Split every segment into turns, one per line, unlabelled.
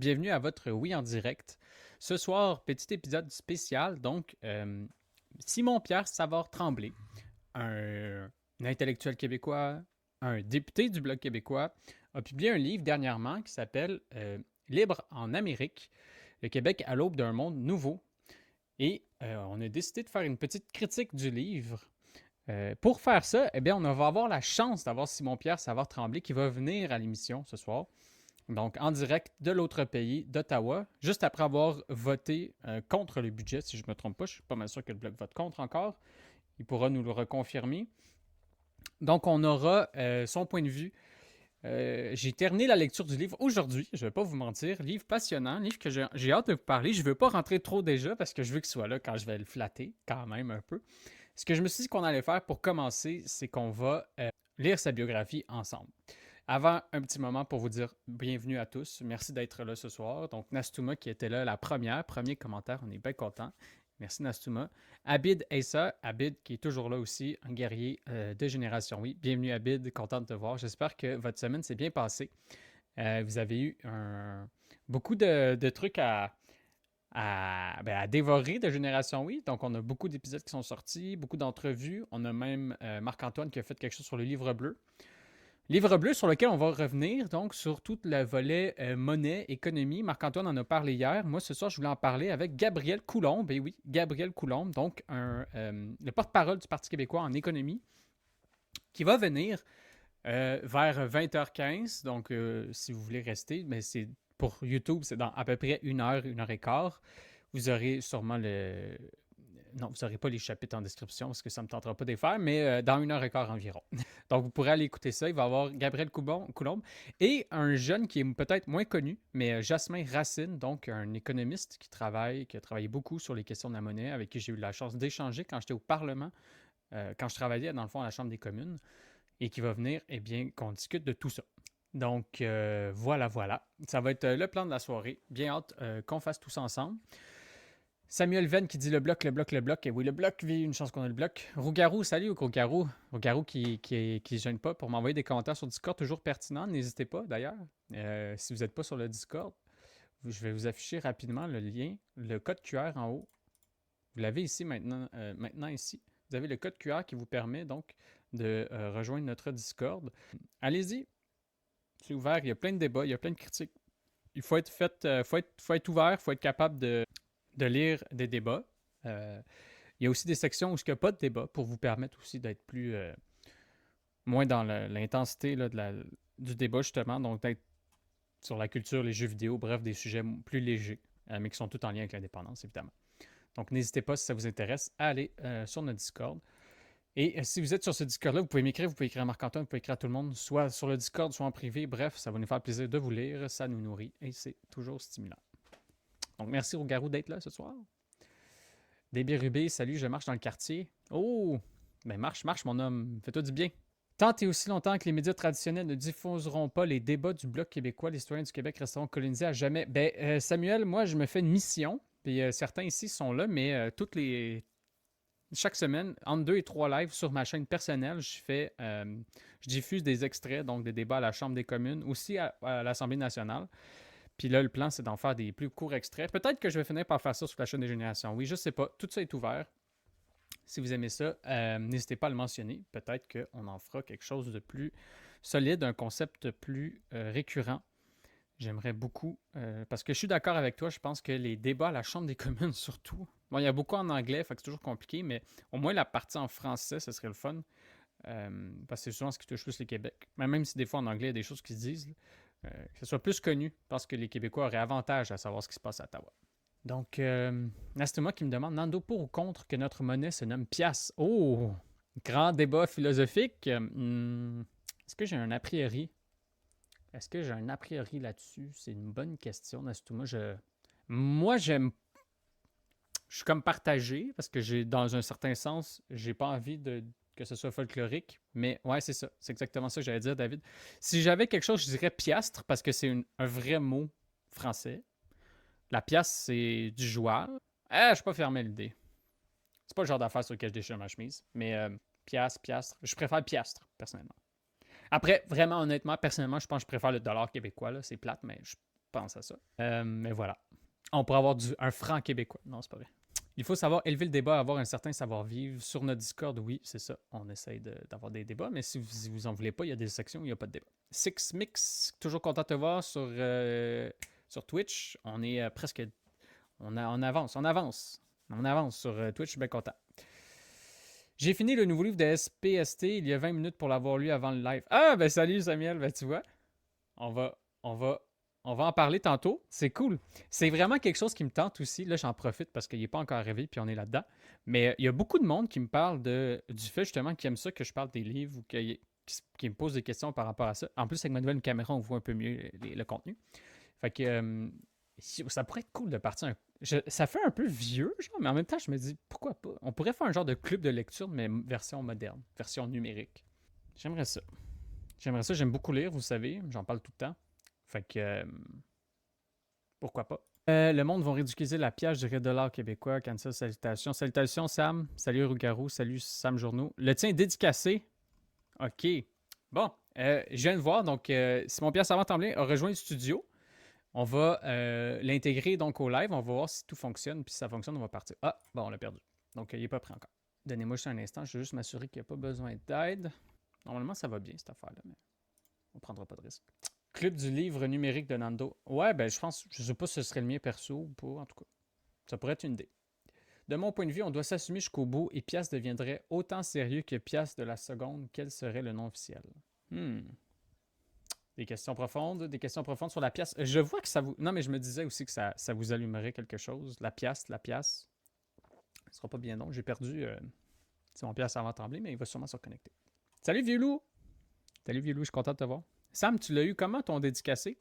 bienvenue à votre Oui en direct. Ce soir, petit épisode spécial, donc Simon-Pierre Savard-Tremblay, un intellectuel québécois, un député du Bloc québécois, a publié un livre dernièrement qui s'appelle Libre en Amérique, le Québec à l'aube d'un monde nouveau. Et on a décidé de faire une petite critique du livre. Pour faire ça, eh bien, on va avoir la chance d'avoir Simon-Pierre Savard-Tremblay qui va venir à l'émission ce soir. Donc, en direct de l'autre pays, d'Ottawa, juste après avoir voté contre le budget, si je ne me trompe pas. Je suis pas mal sûr que le Bloc vote contre encore. Il pourra nous le reconfirmer. Donc, on aura son point de vue. J'ai terminé la lecture du livre aujourd'hui, je ne vais pas vous mentir. Livre passionnant, livre que j'ai hâte de vous parler. Je ne veux pas rentrer trop déjà parce que je veux qu'il soit là quand je vais le flatter, quand même un peu. Ce que je me suis dit qu'on allait faire pour commencer, c'est qu'on va lire sa biographie ensemble. Avant, un petit moment pour vous dire bienvenue à tous. Merci d'être là ce soir. Donc, Nastuma qui était là premier commentaire, on est bien content. Merci Nastuma. Abid Essa, Abid qui est toujours là aussi, un guerrier de Génération Oui. Bienvenue Abid, content de te voir. J'espère que votre semaine s'est bien passée. Vous avez eu beaucoup de trucs à dévorer de Génération Oui. Donc, on a beaucoup d'épisodes qui sont sortis, beaucoup d'entrevues. On a même Marc-Antoine qui a fait quelque chose sur le livre bleu. Livre bleu sur lequel on va revenir, donc sur tout le volet monnaie, économie. Marc-Antoine en a parlé hier. Moi, ce soir, je voulais en parler avec Gabriel Coulombe. Et oui, Gabriel Coulombe, donc le porte-parole du Parti québécois en économie, qui va venir vers 20h15. Donc, si vous voulez rester, mais c'est pour YouTube, c'est dans à peu près 1 heure, 1 heure et quart. Vous aurez sûrement le... Non, vous n'aurez pas les chapitres en description parce que ça ne me tentera pas de les faire, mais dans 1 heure et quart environ. Donc, vous pourrez aller écouter ça. Il va y avoir Gabriel Coulombe et un jeune qui est peut-être moins connu, mais Jasmin Racine, donc un économiste qui a travaillé beaucoup sur les questions de la monnaie, avec qui j'ai eu la chance d'échanger quand j'étais au Parlement, quand je travaillais dans le fond à la Chambre des communes, et qui va venir, eh bien, qu'on discute de tout ça. Donc, voilà. Ça va être le plan de la soirée. Bien hâte qu'on fasse tout ça ensemble. Samuel Venn qui dit le bloc, le bloc, le bloc. Et oui, le bloc, vit une chance qu'on a le bloc. Rougarou, salut Rougarou. Rougarou qui gêne pas pour m'envoyer des commentaires sur Discord, toujours pertinents. N'hésitez pas d'ailleurs. Si vous n'êtes pas sur le Discord, je vais vous afficher rapidement le lien, le code QR en haut. Vous l'avez ici maintenant, ici. Vous avez le code QR qui vous permet donc de rejoindre notre Discord. Allez-y, c'est ouvert, il y a plein de débats, il y a plein de critiques. Il faut être ouvert, il faut être capable de lire des débats. Il y a aussi des sections où il n'y a pas de débat pour vous permettre aussi d'être moins dans l'intensité du débat, justement. Donc, d'être sur la culture, les jeux vidéo, bref, des sujets plus légers, mais qui sont tous en lien avec l'indépendance, évidemment. Donc, n'hésitez pas, si ça vous intéresse, à aller sur notre Discord. Et si vous êtes sur ce Discord-là, vous pouvez m'écrire à Marc-Antoine, vous pouvez écrire à tout le monde, soit sur le Discord, soit en privé. Bref, ça va nous faire plaisir de vous lire, ça nous nourrit et c'est toujours stimulant. Donc, merci Rougarou d'être là ce soir. Débit Rubé, salut, je marche dans le quartier. Oh, ben marche, mon homme, fais-toi du bien. Tant et aussi longtemps que les médias traditionnels ne diffuseront pas les débats du Bloc québécois, les citoyens du Québec resteront colonisés à jamais. Ben, Samuel, moi, je me fais une mission, puis certains ici sont là, mais chaque semaine, entre 2 et 3 lives sur ma chaîne personnelle, je diffuse des extraits, donc des débats à la Chambre des communes, aussi à l'Assemblée nationale. Puis là, le plan, c'est d'en faire des plus courts extraits. Peut-être que je vais finir par faire ça sur la chaîne des générations. Oui, je sais pas. Tout ça est ouvert. Si vous aimez ça, n'hésitez pas à le mentionner. Peut-être qu'on en fera quelque chose de plus solide, un concept plus récurrent. J'aimerais beaucoup, parce que je suis d'accord avec toi, je pense que les débats à la Chambre des communes, surtout, bon, il y a beaucoup en anglais, fait que c'est toujours compliqué, mais au moins la partie en français, ce serait le fun. Parce que c'est souvent ce qui touche plus le Québec. Mais même si des fois en anglais, il y a des choses qui se disent, que ce soit plus connu, parce que les Québécois auraient avantage à savoir ce qui se passe à Ottawa. Donc, Nastuma qui me demande, Nando, pour ou contre que notre monnaie se nomme piastre? Oh! Grand débat philosophique. Est-ce que j'ai un a priori? Est-ce que j'ai un a priori là-dessus? C'est une bonne question, Nastuma. Moi, je suis comme partagé, parce que dans un certain sens, j'ai pas envie que ce soit folklorique, mais ouais, c'est ça. C'est exactement ça que j'allais dire, David. Si j'avais quelque chose, je dirais piastre, parce que c'est un vrai mot français. La pièce, c'est du joual. Je suis pas fermé à l'idée. C'est pas le genre d'affaire sur lequel je déchire ma chemise, mais piastre. Je préfère piastre, personnellement. Après, vraiment, honnêtement, personnellement, je pense que je préfère le dollar québécois. Là. C'est plate, mais pense à ça. Mais voilà. On pourrait avoir un franc québécois. Non, c'est pas vrai. Il faut savoir élever le débat, avoir un certain savoir-vivre. Sur notre Discord, oui, c'est ça. On essaye d'avoir des débats, mais si vous en voulez pas, il y a des sections où il n'y a pas de débat. Six Mix, toujours content de te voir sur Twitch. On est presque... On avance sur Twitch, je suis bien content. J'ai fini le nouveau livre de SPST il y a 20 minutes pour l'avoir lu avant le live. Ah, ben salut Samuel, ben tu vois, on va en parler tantôt. C'est cool. C'est vraiment quelque chose qui me tente aussi. Là, j'en profite parce qu'il n'est pas encore arrivé puis on est là-dedans. Mais il y a beaucoup de monde qui me parle du fait justement qui aime ça que je parle des livres ou qui me pose des questions par rapport à ça. En plus, avec ma nouvelle caméra, on voit un peu mieux le contenu. Fait que ça pourrait être cool de partir ça fait un peu vieux, genre, mais en même temps, je me dis, pourquoi pas? On pourrait faire un genre de club de lecture, mais version moderne, version numérique. J'aimerais ça. J'aime beaucoup lire, vous savez, j'en parle tout le temps. Fait que, pourquoi pas? Le monde va ridiculiser la piège du $1 québécois. Cancel, salutations. Salutations, Sam. Salut, Rougarou. Salut, Sam Journeau. Le tien est dédicacé. OK. Bon, je viens de voir, donc, Simon-Pierre Savant-Tremblay a rejoint le studio. On va l'intégrer donc au live. On va voir si tout fonctionne. Puis si ça fonctionne, on va partir. Ah, bon, on l'a perdu. Donc, il n'est pas prêt encore. Donnez-moi juste un instant. Je vais juste m'assurer qu'il n'y a pas besoin d'aide. Normalement, ça va bien, cette affaire-là, mais on ne prendra pas de risque. Club du livre numérique de Nando. Ouais, ben, je sais pas si ce serait le mien perso ou pas, en tout cas. Ça pourrait être une idée. De mon point de vue, on doit s'assumer jusqu'au bout et Pias deviendrait autant sérieux que Pias de la seconde. Quel serait le nom officiel? Des questions profondes sur la pièce. Je vois que ça vous... Non, mais je me disais aussi que ça vous allumerait quelque chose. La pièce. Ce sera pas bien long. J'ai perdu mon pièce avant trembler, mais il va sûrement se reconnecter. Salut, Vieux-Loup! Salut, Vieux-Loup, je suis content de te voir. Sam, tu l'as eu comment, ton dédicacé?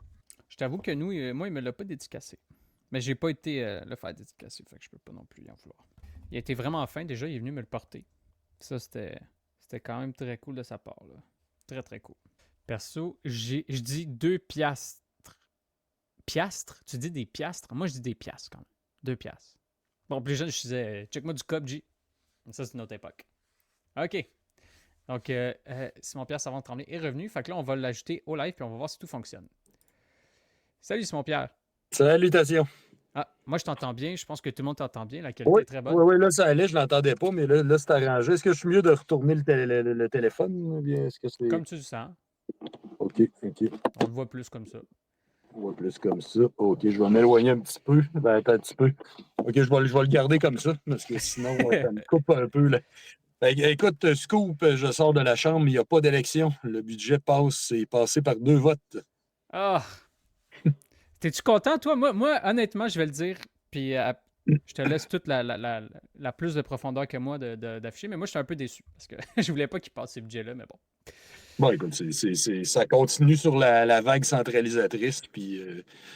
Je t'avoue que moi, il me l'a pas dédicacé. Mais j'ai pas été le faire dédicacer, fait que je peux pas non plus y en vouloir. Il a été vraiment fin, déjà, il est venu me le porter. Ça, c'était quand même très cool de sa part, là. Très, très cool. Perso, je dis 2 piastres. Piastres? Tu dis des piastres? Moi, je dis des piastres quand même. 2 piastres. Bon, plus jeune, je disais, check-moi du cop, G. Ça, c'est notre époque. OK. Donc, Simon-Pierre Savant-Tremblay est revenu. Fait que là, on va l'ajouter au live puis on va voir si tout fonctionne. Salut, Simon-Pierre.
Salutations.
Ah, moi, je t'entends bien. Je pense que tout le monde t'entend bien. La qualité
Oui,
est très bonne.
oui, là, ça allait, je ne l'entendais pas, mais là c'est arrangé. Est-ce que je suis mieux de retourner le téléphone? Ou bien est-ce que c'est.
Comme tu le sens.
OK.
On le voit plus comme ça.
On voit plus comme ça. OK, je vais m'éloigner un petit peu. Ben, attends un petit peu. OK, je vais le garder comme ça, parce que sinon, ça me coupe un peu. Là. Écoute, Scoop, je sors de la chambre, il n'y a pas d'élection. Le budget est passé par 2 votes.
Ah! T'es-tu content, toi? Moi, honnêtement, je vais le dire, puis je te laisse toute la plus de profondeur que moi d'afficher, mais moi, je suis un peu déçu, parce que je voulais pas qu'il passe ces budgets-là, mais bon.
Bon, écoute, ça continue sur la vague centralisatrice, puis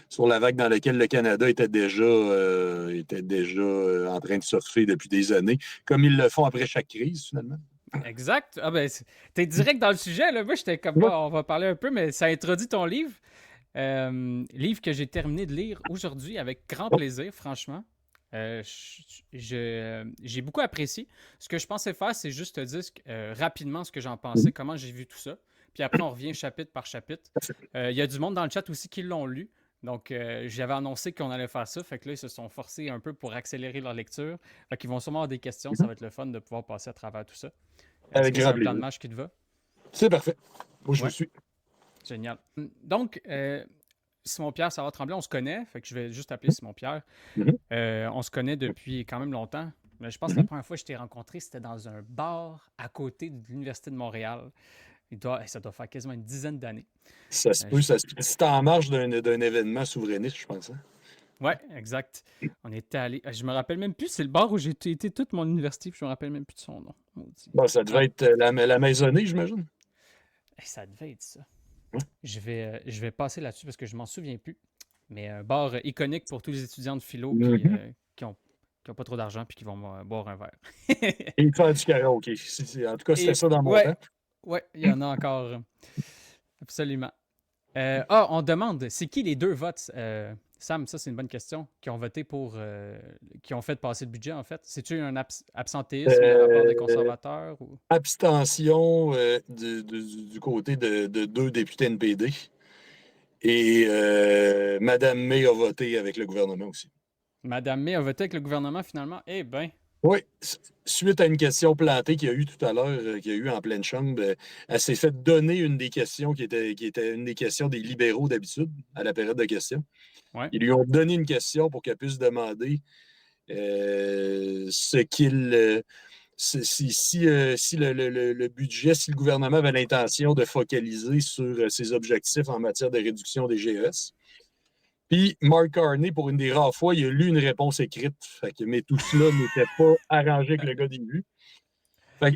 sur la vague dans laquelle le Canada était déjà en train de surfer depuis des années, comme ils le font après chaque crise, finalement.
Exact. Ah ben, t'es direct dans le sujet, là. Moi, j'étais comme,
Ouais.
bon, on va parler un peu, mais ça introduit ton livre. Livre que j'ai terminé de lire aujourd'hui avec grand plaisir, franchement. J'ai beaucoup apprécié. Ce que je pensais faire, c'est juste te dire rapidement ce que j'en pensais, comment j'ai vu tout ça. Puis après, on revient chapitre par chapitre. Il y a du monde dans le chat aussi qui l'ont lu. Donc, j'avais annoncé qu'on allait faire ça. Fait que là, ils se sont forcés un peu pour accélérer leur lecture. Fait qu'ils vont sûrement avoir des questions. Ça va être le fun de pouvoir passer à travers tout ça. Est-ce
Avec
que c'est
grand
un plan de
plaisir.
match qui te va?
C'est parfait. Moi, je vous
Ouais,
suis.
génial. Donc, Simon-Pierre Savard-Tremblay, on se connaît. Fait que je vais juste appeler Simon-Pierre.
Mhm,
On se connaît depuis quand même longtemps. Mais je pense que la
mhm.
première fois que je t'ai rencontré, c'était dans un bar à côté de l'Université de Montréal. Ça doit faire quasiment une dizaine d'années.
Ça se peut. C'est en marge d'un événement souverainiste, je pense. Hein?
Ouais, exact. On était allé. Je me rappelle même plus. C'est le bar où j'ai été toute mon université. Puis je me rappelle même plus de son nom. Maudit.
Bon, ça devait être la maisonnée, j'imagine.
Ça devait être ça.
Ouais.
Je vais passer là-dessus parce que je m'en souviens plus. Mais un bar iconique pour tous les étudiants de philo qui ont pas trop d'argent puis qui vont boire un verre.
Et faire du karaoké. En tout cas, c'était ça dans mon temps.
Ouais, il y en a encore. Absolument. On demande, c'est qui les 2 votes? Sam, ça c'est une bonne question. Qui ont voté qui ont fait passer le budget en fait. C'est-tu un absentéisme de la part des conservateurs? Ou...
Abstention du côté de 2 députés NPD Et Mme May a voté avec le gouvernement aussi.
Madame May a voté avec le gouvernement finalement. Eh bien,
Oui, suite à une question plantée qu'il y a eu tout à l'heure, qu'il y a eu en pleine chambre, elle s'est fait donner une des questions qui était une des questions des libéraux d'habitude à la période de questions.
ouais.
Ils lui ont donné une question pour qu'elle puisse demander ce qu'il. Si le budget, si le gouvernement avait l'intention de focaliser sur ses objectifs en matière de réduction des GES. Puis Mark Carney, pour une des rares fois, il a lu une réponse écrite. Mais tout cela n'était pas arrangé avec le gars des vues.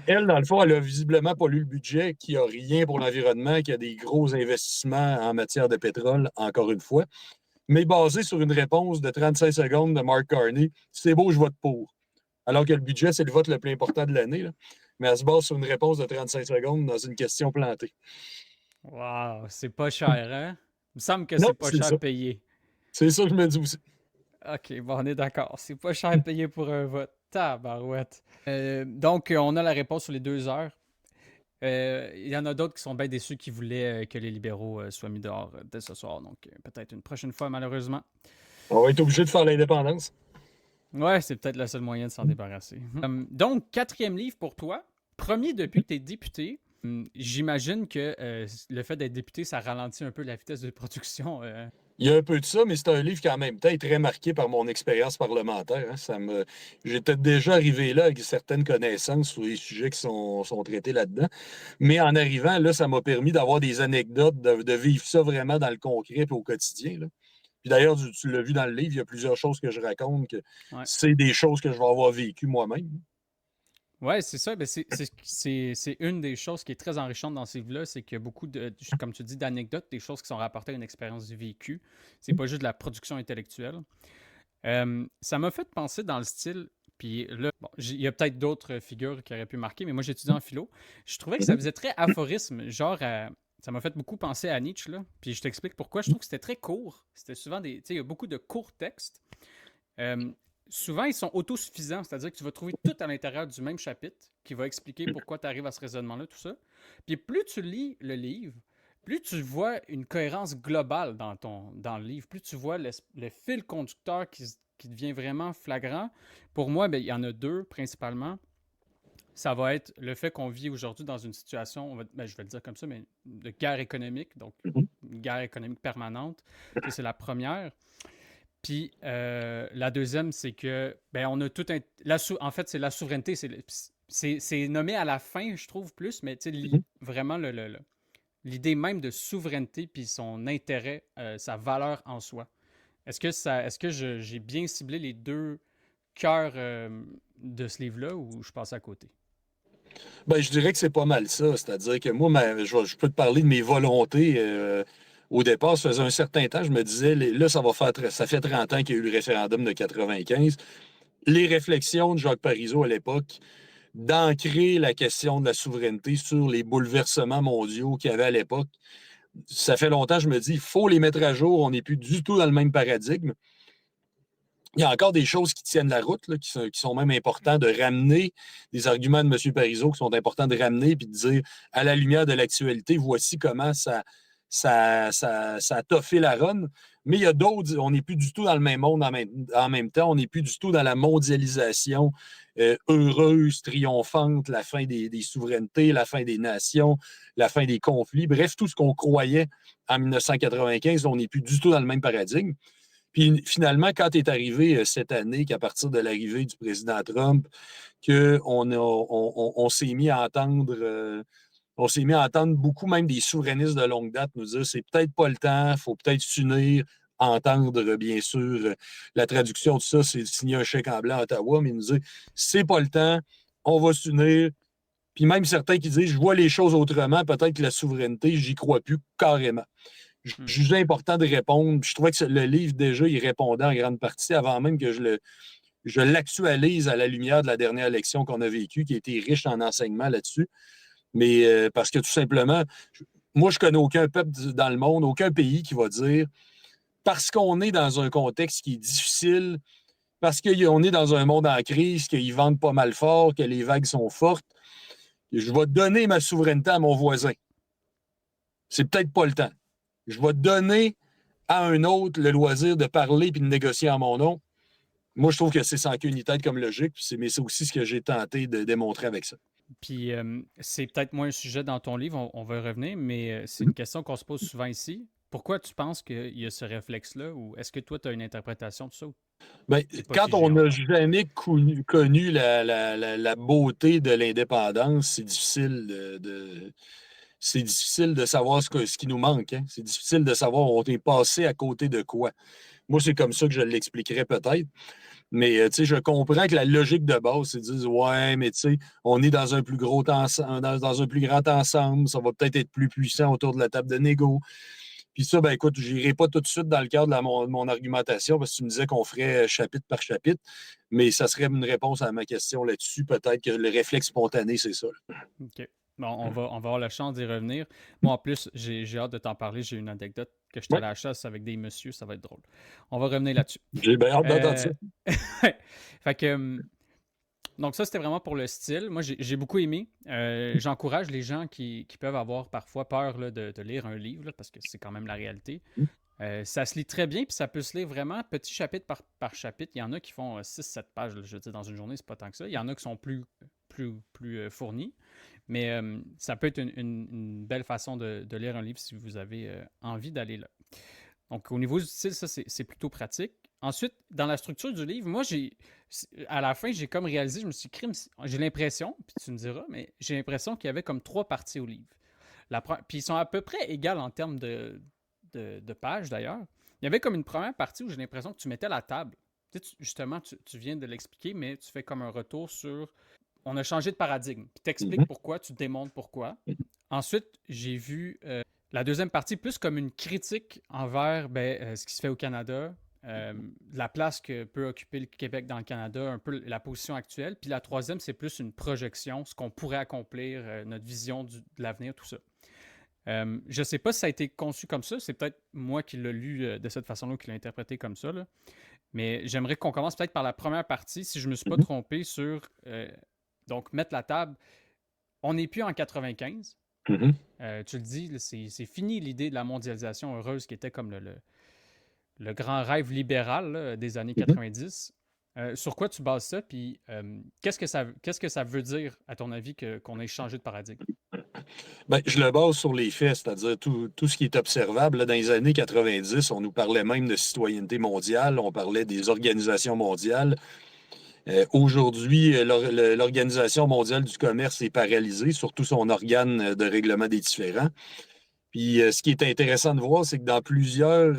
Elle, dans le fond, elle a visiblement pas lu le budget, qui a rien pour l'environnement, qui a des gros investissements en matière de pétrole, encore une fois, mais basé sur une réponse de 35 secondes de Mark Carney. C'est beau, je vote pour. Alors que le budget, c'est le vote le plus important de l'année. Mais elle se base sur une réponse de 35 secondes dans une question plantée.
Wow, c'est pas cher, hein? Il me semble que
Non,
c'est pas
c'est
cher
ça.
payé.
C'est ça que je me dis aussi.
Ok, bon, on est d'accord. C'est pas cher payé pour un vote. Tabarouette. Donc, on a la réponse sur les 2 heures. Il y en a d'autres qui sont bien déçus qui voulaient que les libéraux soient mis dehors dès ce soir. Donc, peut-être une prochaine fois, malheureusement.
On va être obligé de faire l'indépendance.
Ouais, c'est peut-être le seul moyen de s'en débarrasser. Donc, 4e livre pour toi. Premier depuis que tu es député. J'imagine que le fait d'être député, ça ralentit un peu la vitesse de production.
Il y a un peu de ça, mais c'est un livre qui, en même temps, est très marqué par mon expérience parlementaire. J'étais déjà arrivé là avec certaines connaissances sur les sujets qui sont traités là-dedans. Mais en arrivant, là, ça m'a permis d'avoir des anecdotes, de vivre ça vraiment dans le concret et au quotidien. Là. Puis d'ailleurs, tu l'as vu dans le livre, il y a plusieurs choses que je raconte que
Ouais.
c'est des choses que je vais avoir vécues moi-même.
Ouais, c'est ça. Ben, c'est une des choses qui est très enrichante dans ces livres-là, c'est qu'il y a beaucoup de, comme tu dis, d'anecdotes, des choses qui sont rapportées à une expérience vécue. C'est pas juste de la production intellectuelle. Ça m'a fait penser dans le style, puis là, bon, il y a peut-être d'autres figures qui auraient pu marquer, mais moi j'étudie en philo. Je trouvais que ça faisait très aphorisme, genre, ça m'a fait beaucoup penser à Nietzsche, là. Puis je t'explique pourquoi. Je trouve que c'était très court. C'était souvent des, tu sais, il y a beaucoup de courts textes. Euh, Souvent, ils sont autosuffisants, c'est-à-dire que tu vas trouver tout à l'intérieur du même chapitre qui va expliquer pourquoi tu arrives à ce raisonnement-là, tout ça. Puis plus tu lis le livre, plus tu vois une cohérence globale dans le livre, plus tu vois le fil conducteur qui devient vraiment flagrant. Pour moi, ben, il y en a deux principalement. Ça va être le fait qu'on vit aujourd'hui dans une situation, je vais le dire comme ça, mais de guerre économique, donc une guerre économique permanente. Ça, c'est la première. Puis la deuxième, c'est que ben, on a tout un. En fait, c'est la souveraineté. C'est nommé à la fin, je trouve, plus, mais vraiment l'idée même de souveraineté puis son intérêt, sa valeur en soi. Est-ce que j'ai bien ciblé les deux cœurs de ce livre-là ou je passe à côté?
Ben, je dirais que c'est pas mal ça. C'est-à-dire que moi, je peux te parler de mes volontés. Au départ, ça faisait un certain temps, je me disais, là, ça fait 30 ans qu'il y a eu le référendum de 95. Les réflexions de Jacques Parizeau à l'époque, d'ancrer la question de la souveraineté sur les bouleversements mondiaux qu'il y avait à l'époque, ça fait longtemps, je me dis, il faut les mettre à jour. On n'est plus du tout dans le même paradigme. Il y a encore des choses qui tiennent la route, là, qui sont même importants de ramener, des arguments de M. Parizeau qui sont importants de ramener puis de dire, à la lumière de l'actualité, voici comment ça a toffé la run. Mais il y a d'autres, on n'est plus du tout dans le même monde en même temps, on n'est plus du tout dans la mondialisation heureuse, triomphante, la fin des souverainetés, la fin des nations, la fin des conflits. Bref, tout ce qu'on croyait en 1995, on n'est plus du tout dans le même paradigme. Puis finalement, quand est arrivé cette année, qu'à partir de l'arrivée du président Trump, on s'est mis à entendre, on s'est mis à entendre beaucoup, même des souverainistes de longue date, nous dire c'est peut-être pas le temps, il faut peut-être s'unir, entendre, bien sûr, la traduction de ça, c'est de signer un chèque en blanc à Ottawa, mais nous dire c'est pas le temps, on va s'unir. Puis même certains qui disent je vois les choses autrement, peut-être que la souveraineté, j'y crois plus carrément. Je jugeais important de répondre. Je trouvais que le livre, déjà, il répondait en grande partie avant même que je l'actualise à la lumière de la dernière élection qu'on a vécue, qui a été riche en enseignements là-dessus. Mais parce que tout simplement, moi, je connais aucun peuple dans le monde, aucun pays qui va dire, parce qu'on est dans un contexte qui est difficile, parce qu'on est dans un monde en crise, qu'ils vendent pas mal fort, que les vagues sont fortes, je vais donner ma souveraineté à mon voisin. C'est peut-être pas le temps. je vais donner à un autre le loisir de parler puis de négocier en mon nom. Moi, je trouve que c'est sans queue ni tête comme logique, mais c'est aussi ce que j'ai tenté de démontrer avec ça.
Puis c'est peut-être moins un sujet dans ton livre, on va y revenir, mais c'est une question qu'on se pose souvent ici. Pourquoi tu penses qu'il y a ce réflexe-là, ou est-ce que toi, tu as une interprétation de ça, ou
Ben,
c'est pas
quand
figé
on n'a
encore?
jamais connu la beauté de l'indépendance, c'est difficile de savoir ce qui nous manque. Hein. C'est difficile de savoir on est passé à côté de quoi. Moi, c'est comme ça que je l'expliquerais peut-être. Mais je comprends que la logique de base, c'est de dire ouais, mais on est dans un plus gros dans un plus grand ensemble, ça va peut-être être plus puissant autour de la table de négo. Puis ça, ben écoute, je n'irai pas tout de suite dans le cadre de mon argumentation parce que tu me disais qu'on ferait chapitre par chapitre, mais ça serait une réponse à ma question là-dessus. Peut-être que le réflexe spontané, c'est ça.
OK. Bon, on va avoir la chance d'y revenir. Moi, en plus, j'ai hâte de t'en parler. J'ai une anecdote que j'étais
Oui,
à la chasse avec des messieurs, ça va être drôle. On va revenir là-dessus.
j'ai bien hâte d'entendre
Euh,
ça.
Fait que, donc ça, c'était vraiment pour le style. Moi, j'ai beaucoup aimé. J'encourage les gens qui peuvent avoir parfois peur là, de lire un livre, là, parce que c'est quand même la réalité. Ça se lit très bien, puis ça peut se lire vraiment petit chapitre par chapitre. Il y en a qui font 6-7 pages, là, je veux dire, dans une journée, c'est pas tant que ça. Il y en a qui sont plus fournis. Mais ça peut être une belle façon de lire un livre si vous avez envie d'aller là. Donc, au niveau du style, ça, c'est plutôt pratique. Ensuite, dans la structure du livre, moi, à la fin, j'ai comme réalisé, je me suis dit, j'ai l'impression, puis tu me diras, mais j'ai l'impression qu'il y avait comme 3 parties au livre. Puis ils sont à peu près égales en termes de pages, d'ailleurs. Il y avait comme une première partie où j'ai l'impression que tu mettais la table. Justement, tu viens de l'expliquer, mais tu fais comme un retour sur on a changé de paradigme. Puis t'expliques
Mhm.
pourquoi, tu démontres pourquoi. Ensuite, j'ai vu la deuxième partie plus comme une critique envers ce qui se fait au Canada, la place que peut occuper le Québec dans le Canada, un peu la position actuelle. Puis la troisième, c'est plus une projection, ce qu'on pourrait accomplir, notre vision de l'avenir, tout ça. Je ne sais pas si ça a été conçu comme ça. C'est peut-être moi qui l'ai lu de cette façon-là, qui l'ai interprété comme ça. Là. Mais j'aimerais qu'on commence peut-être par la première partie, si je ne me suis pas
Mhm.
trompé sur donc mettre la table. On n'est plus en 95.
Mhm.
Tu le dis, c'est fini l'idée de la mondialisation heureuse qui était comme le grand rêve libéral là, des années
Mhm.
90. Sur quoi tu bases ça? Puis qu'est-ce que ça veut dire, à ton avis, qu'on ait changé de paradigme?
Ben, je le base sur les faits, c'est-à-dire tout ce qui est observable. Là, dans les années 90, on nous parlait même de citoyenneté mondiale, on parlait des organisations mondiales. Aujourd'hui, l'Organisation mondiale du commerce est paralysée, surtout son organe de règlement des différends. Puis ce qui est intéressant de voir, c'est que dans plusieurs.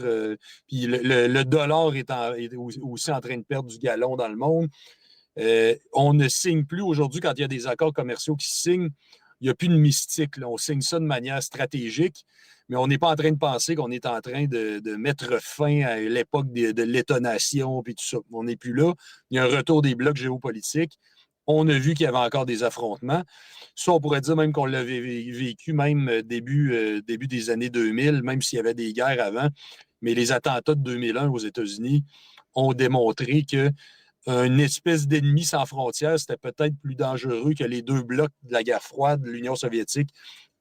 Puis le dollar est aussi en train de perdre du galon dans le monde. On ne signe plus aujourd'hui, quand il y a des accords commerciaux qui se signent, il n'y a plus de mystique. Là. On signe ça de manière stratégique, mais on n'est pas en train de penser qu'on est en train de mettre fin à l'époque de l'État-nation puis tout ça. On n'est plus là. Il y a un retour des blocs géopolitiques. On a vu qu'il y avait encore des affrontements. Ça, on pourrait dire même qu'on l'avait vécu même début des années 2000, même s'il y avait des guerres avant. Mais les attentats de 2001 aux États-Unis ont démontré que une espèce d'ennemi sans frontières, c'était peut-être plus dangereux que les deux blocs de la guerre froide, l'Union soviétique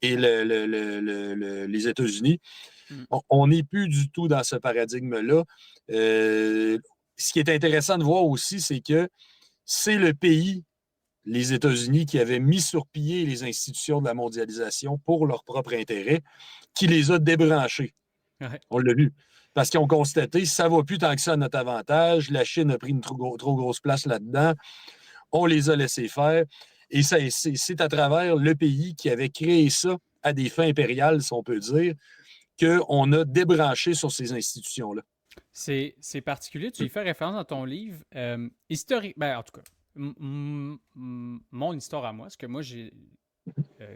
et les États-Unis.
Mm.
On n'est plus du tout dans ce paradigme-là. Ce qui est intéressant de voir aussi, c'est que c'est le pays, les États-Unis, qui avaient mis sur pied les institutions de la mondialisation pour leur propre intérêt, qui les a débranchés.
Ouais.
On l'a vu. Parce qu'ils ont constaté, ça ne va plus tant que ça à notre avantage. La Chine a pris une trop grosse place là-dedans. On les a laissés faire. Et c'est à travers le pays qui avait créé ça à des fins impériales, si on peut dire, qu'on a débranché sur ces institutions-là.
C'est particulier, tu y fais référence dans ton livre. Historique, ben, en tout cas, mon histoire à moi, ce que moi j'ai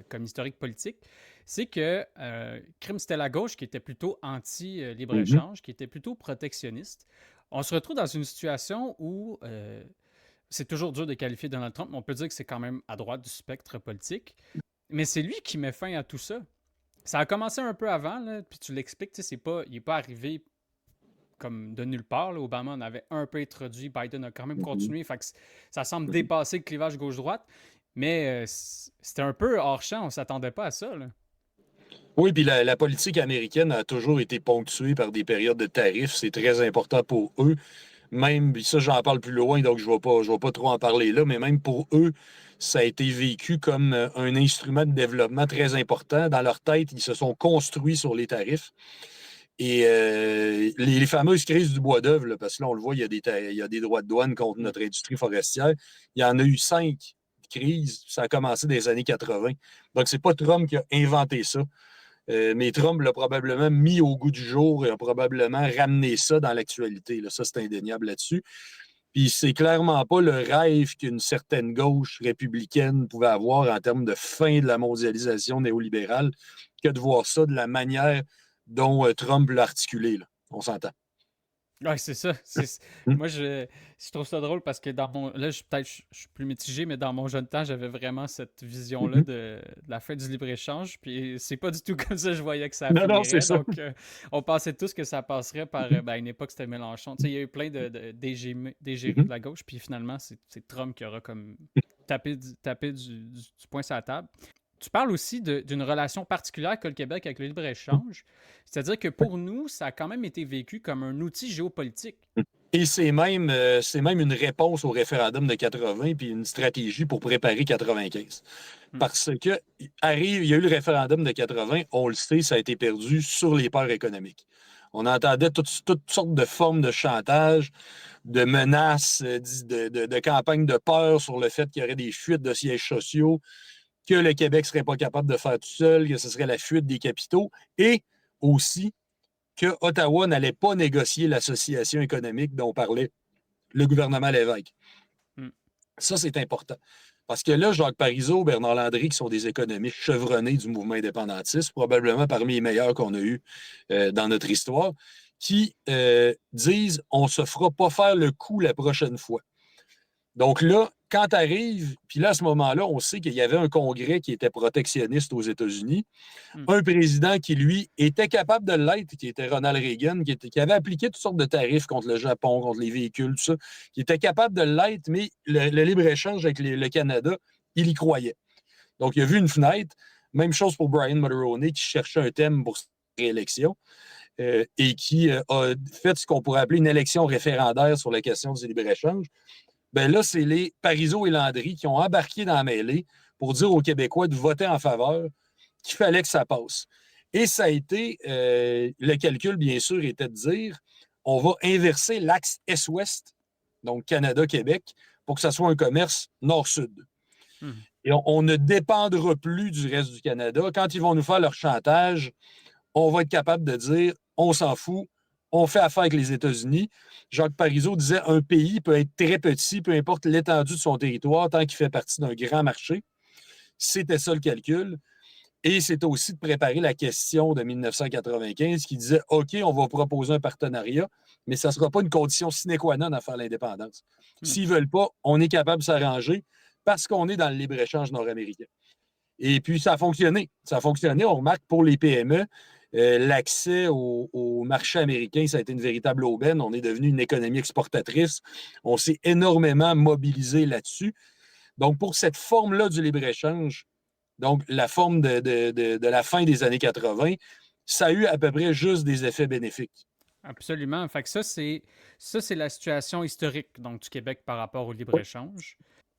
comme historique politique, c'est que Crime, c'était la gauche qui était plutôt
Mhm.
anti-libre-échange, qui était plutôt protectionniste. On se retrouve dans une situation où c'est toujours dur de qualifier Donald Trump, mais on peut dire que c'est quand même à droite du spectre politique. Mais c'est lui qui met fin à tout ça. Ça a commencé un peu avant, là, puis tu l'expliques, tu sais, il n'est pas arrivé comme de nulle part. Là. Obama en avait un peu introduit, Biden a quand même
Mhm.
continué. Fait que ça semble dépasser le clivage gauche-droite. Mais c'était un peu hors champ, on ne s'attendait pas à ça. Là.
Oui, puis la politique américaine a toujours été ponctuée par des périodes de tarifs. C'est très important pour eux. Même, puis ça, j'en parle plus loin, donc je vais pas trop en parler là, mais même pour eux, ça a été vécu comme un instrument de développement très important. Dans leur tête, ils se sont construits sur les tarifs. Et les fameuses crises du bois d'œuvre, là, parce que là, on le voit, il y a des droits de douane contre notre industrie forestière. Il y en a eu 5 crises. Ça a commencé dans les années 80. Donc, c'est pas Trump qui a inventé ça. Mais Trump l'a probablement mis au goût du jour et a probablement ramené ça dans l'actualité. Là. Ça, c'est indéniable là-dessus. Puis c'est clairement pas le rêve qu'une certaine gauche républicaine pouvait avoir en termes de fin de la mondialisation néolibérale que de voir ça de la manière dont Trump l'a articulé. Là. On s'entend.
Ouais, c'est ça. Moi, je trouve ça drôle parce que dans mon. Là, peut-être je suis plus mitigé, mais dans mon jeune temps, j'avais vraiment cette vision-là de la fin du libre-échange. Puis c'est pas du tout comme ça que je voyais que ça
Non, non, c'est
finirait.
ça.
Donc, on pensait tous que ça passerait par. Ben, à une époque, c'était Mélenchon. Tu sais, il y a eu plein d'égéries de la gauche. Puis finalement, c'est Trump qui aura comme tapé du poing sur la table. Tu parles aussi d'une relation particulière qu'a le Québec avec le libre-échange. C'est-à-dire que pour nous, ça a quand même été vécu comme un outil géopolitique.
Et c'est même une réponse au référendum de 80 puis une stratégie pour préparer 95. Parce que il y a eu le référendum de 80, on le sait, ça a été perdu sur les peurs économiques. On entendait toutes sortes de formes de chantage, de menaces, de campagnes de peur sur le fait qu'il y aurait des fuites de sièges sociaux, que le Québec ne serait pas capable de faire tout seul, que ce serait la fuite des capitaux, et aussi que Ottawa n'allait pas négocier l'association économique dont parlait le gouvernement Lévesque.
Mm.
Ça, c'est important. Parce que là, Jacques Parizeau, Bernard Landry, qui sont des économistes chevronnés du mouvement indépendantiste, probablement parmi les meilleurs qu'on a eus dans notre histoire, qui disent on ne se fera pas faire le coup la prochaine fois. Donc là, quand tu arrives, puis là, à ce moment-là, on sait qu'il y avait un congrès qui était protectionniste aux États-Unis, un président qui, lui, était capable de l'être, qui était Ronald Reagan, qui avait appliqué toutes sortes de tarifs contre le Japon, contre les véhicules, tout ça, qui était capable de l'être, mais le libre-échange avec le Canada, il y croyait. Donc, il a vu une fenêtre. Même chose pour Brian Mulroney, qui cherchait un thème pour sa réélection. Et qui a fait ce qu'on pourrait appeler une élection référendaire sur la question du libre-échange. Ben là, c'est les Parizeau et Landry qui ont embarqué dans la mêlée pour dire aux Québécois de voter en faveur qu'il fallait que ça passe. Et ça a été, le calcul, bien sûr, était de dire on va inverser l'axe Est-Ouest, donc Canada-Québec, pour que ça soit un commerce nord-sud. Et on ne dépendra plus du reste du Canada. Quand ils vont nous faire leur chantage, on va être capable de dire on s'en fout, on fait affaire avec les États-Unis. Jacques Parizeau disait un pays peut être très petit, peu importe l'étendue de son territoire, tant qu'il fait partie d'un grand marché. C'était ça le calcul. Et c'était aussi de préparer la question de 1995 qui disait OK, on va proposer un partenariat, mais ça ne sera pas une condition sine qua non à faire l'indépendance. S'ils ne veulent pas, on est capable de s'arranger parce qu'on est dans le libre-échange nord-américain. Et puis, ça a fonctionné. Ça a fonctionné. On remarque pour les PME, l'accès au marché américain, ça a été une véritable aubaine. On est devenu une économie exportatrice. On s'est énormément mobilisé là-dessus. Donc, pour cette forme-là du libre-échange, donc la forme de la fin des années 80, ça a eu à peu près juste des effets bénéfiques.
Absolument. Fait que ça, c'est la situation historique donc, du Québec par rapport au libre-échange.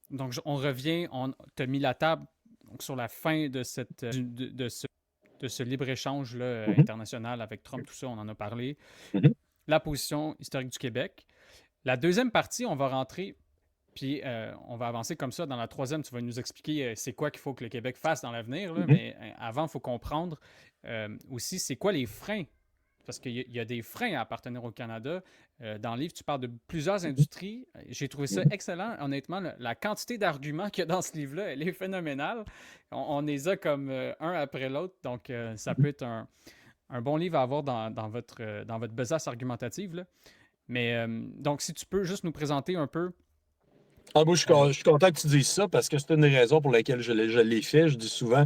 Donc, on revient, on t'a mis la table donc, sur la fin de, ce libre-échange international avec Trump, tout ça, on en a parlé. La position historique du Québec. La deuxième partie, on va rentrer, puis on va avancer comme ça. Dans la troisième, tu vas nous expliquer c'est quoi qu'il faut que le Québec fasse dans l'avenir. Mais avant, il faut comprendre aussi c'est quoi les freins. Parce qu'il y a des freins à appartenir au Canada. Dans le livre, tu parles de plusieurs industries. J'ai trouvé ça excellent. Honnêtement, la quantité d'arguments qu'il y a dans ce livre-là, elle est phénoménale. On les a comme un après l'autre. Donc, ça peut être un bon livre à avoir dans votre besace argumentative. Là. Mais donc, si tu peux juste nous présenter un peu.
Moi, je suis content que tu dises ça parce que c'est une des raisons pour laquelle je l'ai fait. Je dis souvent,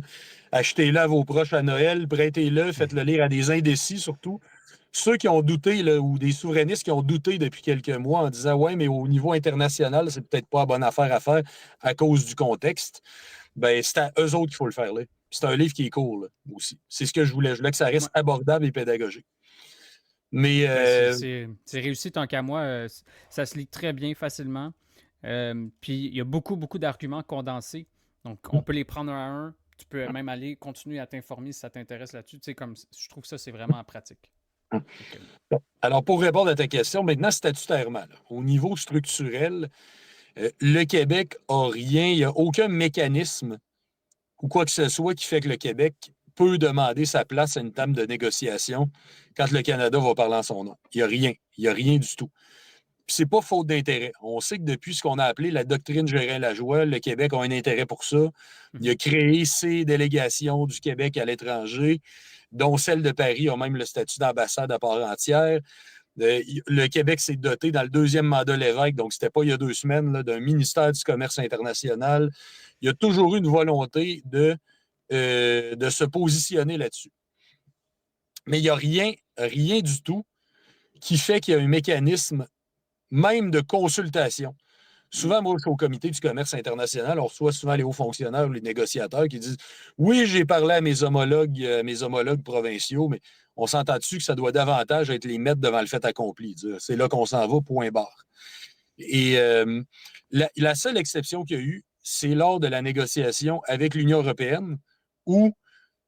achetez-le à vos proches à Noël, prêtez-le, faites-le lire à des indécis surtout. Ceux qui ont douté, là, ou des souverainistes qui ont douté depuis quelques mois en disant ouais, mais au niveau international, c'est peut-être pas la bonne affaire à faire à cause du contexte. Ben, c'est à eux autres qu'il faut le faire là. C'est un livre qui est court, là, aussi. C'est ce que je voulais. Je voulais que ça reste abordable et pédagogique. Mais
c'est réussi tant qu'à moi. Ça se lit très bien facilement. Puis il y a beaucoup, beaucoup d'arguments condensés. Donc, on peut les prendre un à un. Tu peux même aller continuer à t'informer si ça t'intéresse là-dessus. Tu sais, comme je trouve que ça, c'est vraiment pratique.
Alors, pour répondre à ta question, maintenant, statutairement, là, au niveau structurel, le Québec n'a rien, il n'y a aucun mécanisme ou quoi que ce soit qui fait que le Québec peut demander sa place à une table de négociation quand le Canada va parler en son nom. Il n'y a rien. Il n'y a rien du tout. Puis c'est pas faute d'intérêt. On sait que depuis ce qu'on a appelé la doctrine Gérin-Lajoie, le Québec a un intérêt pour ça. Il a créé ses délégations du Québec à l'étranger, dont celle de Paris a même le statut d'ambassade à part entière. Le Québec s'est doté dans le deuxième mandat Lévesque, donc c'était pas il y a 2 semaines, là, d'un ministère du commerce international. Il y a toujours eu une volonté de se positionner là-dessus. Mais il n'y a rien du tout qui fait qu'il y a un mécanisme même de consultation. Souvent, moi, je suis au comité du commerce international, on reçoit souvent les hauts fonctionnaires ou les négociateurs qui disent « Oui, j'ai parlé à mes homologues provinciaux, mais on s'entend dessus que ça doit davantage être les mettre devant le fait accompli. C'est là qu'on s'en va, point barre. » Et la seule exception qu'il y a eu, c'est lors de la négociation avec l'Union européenne où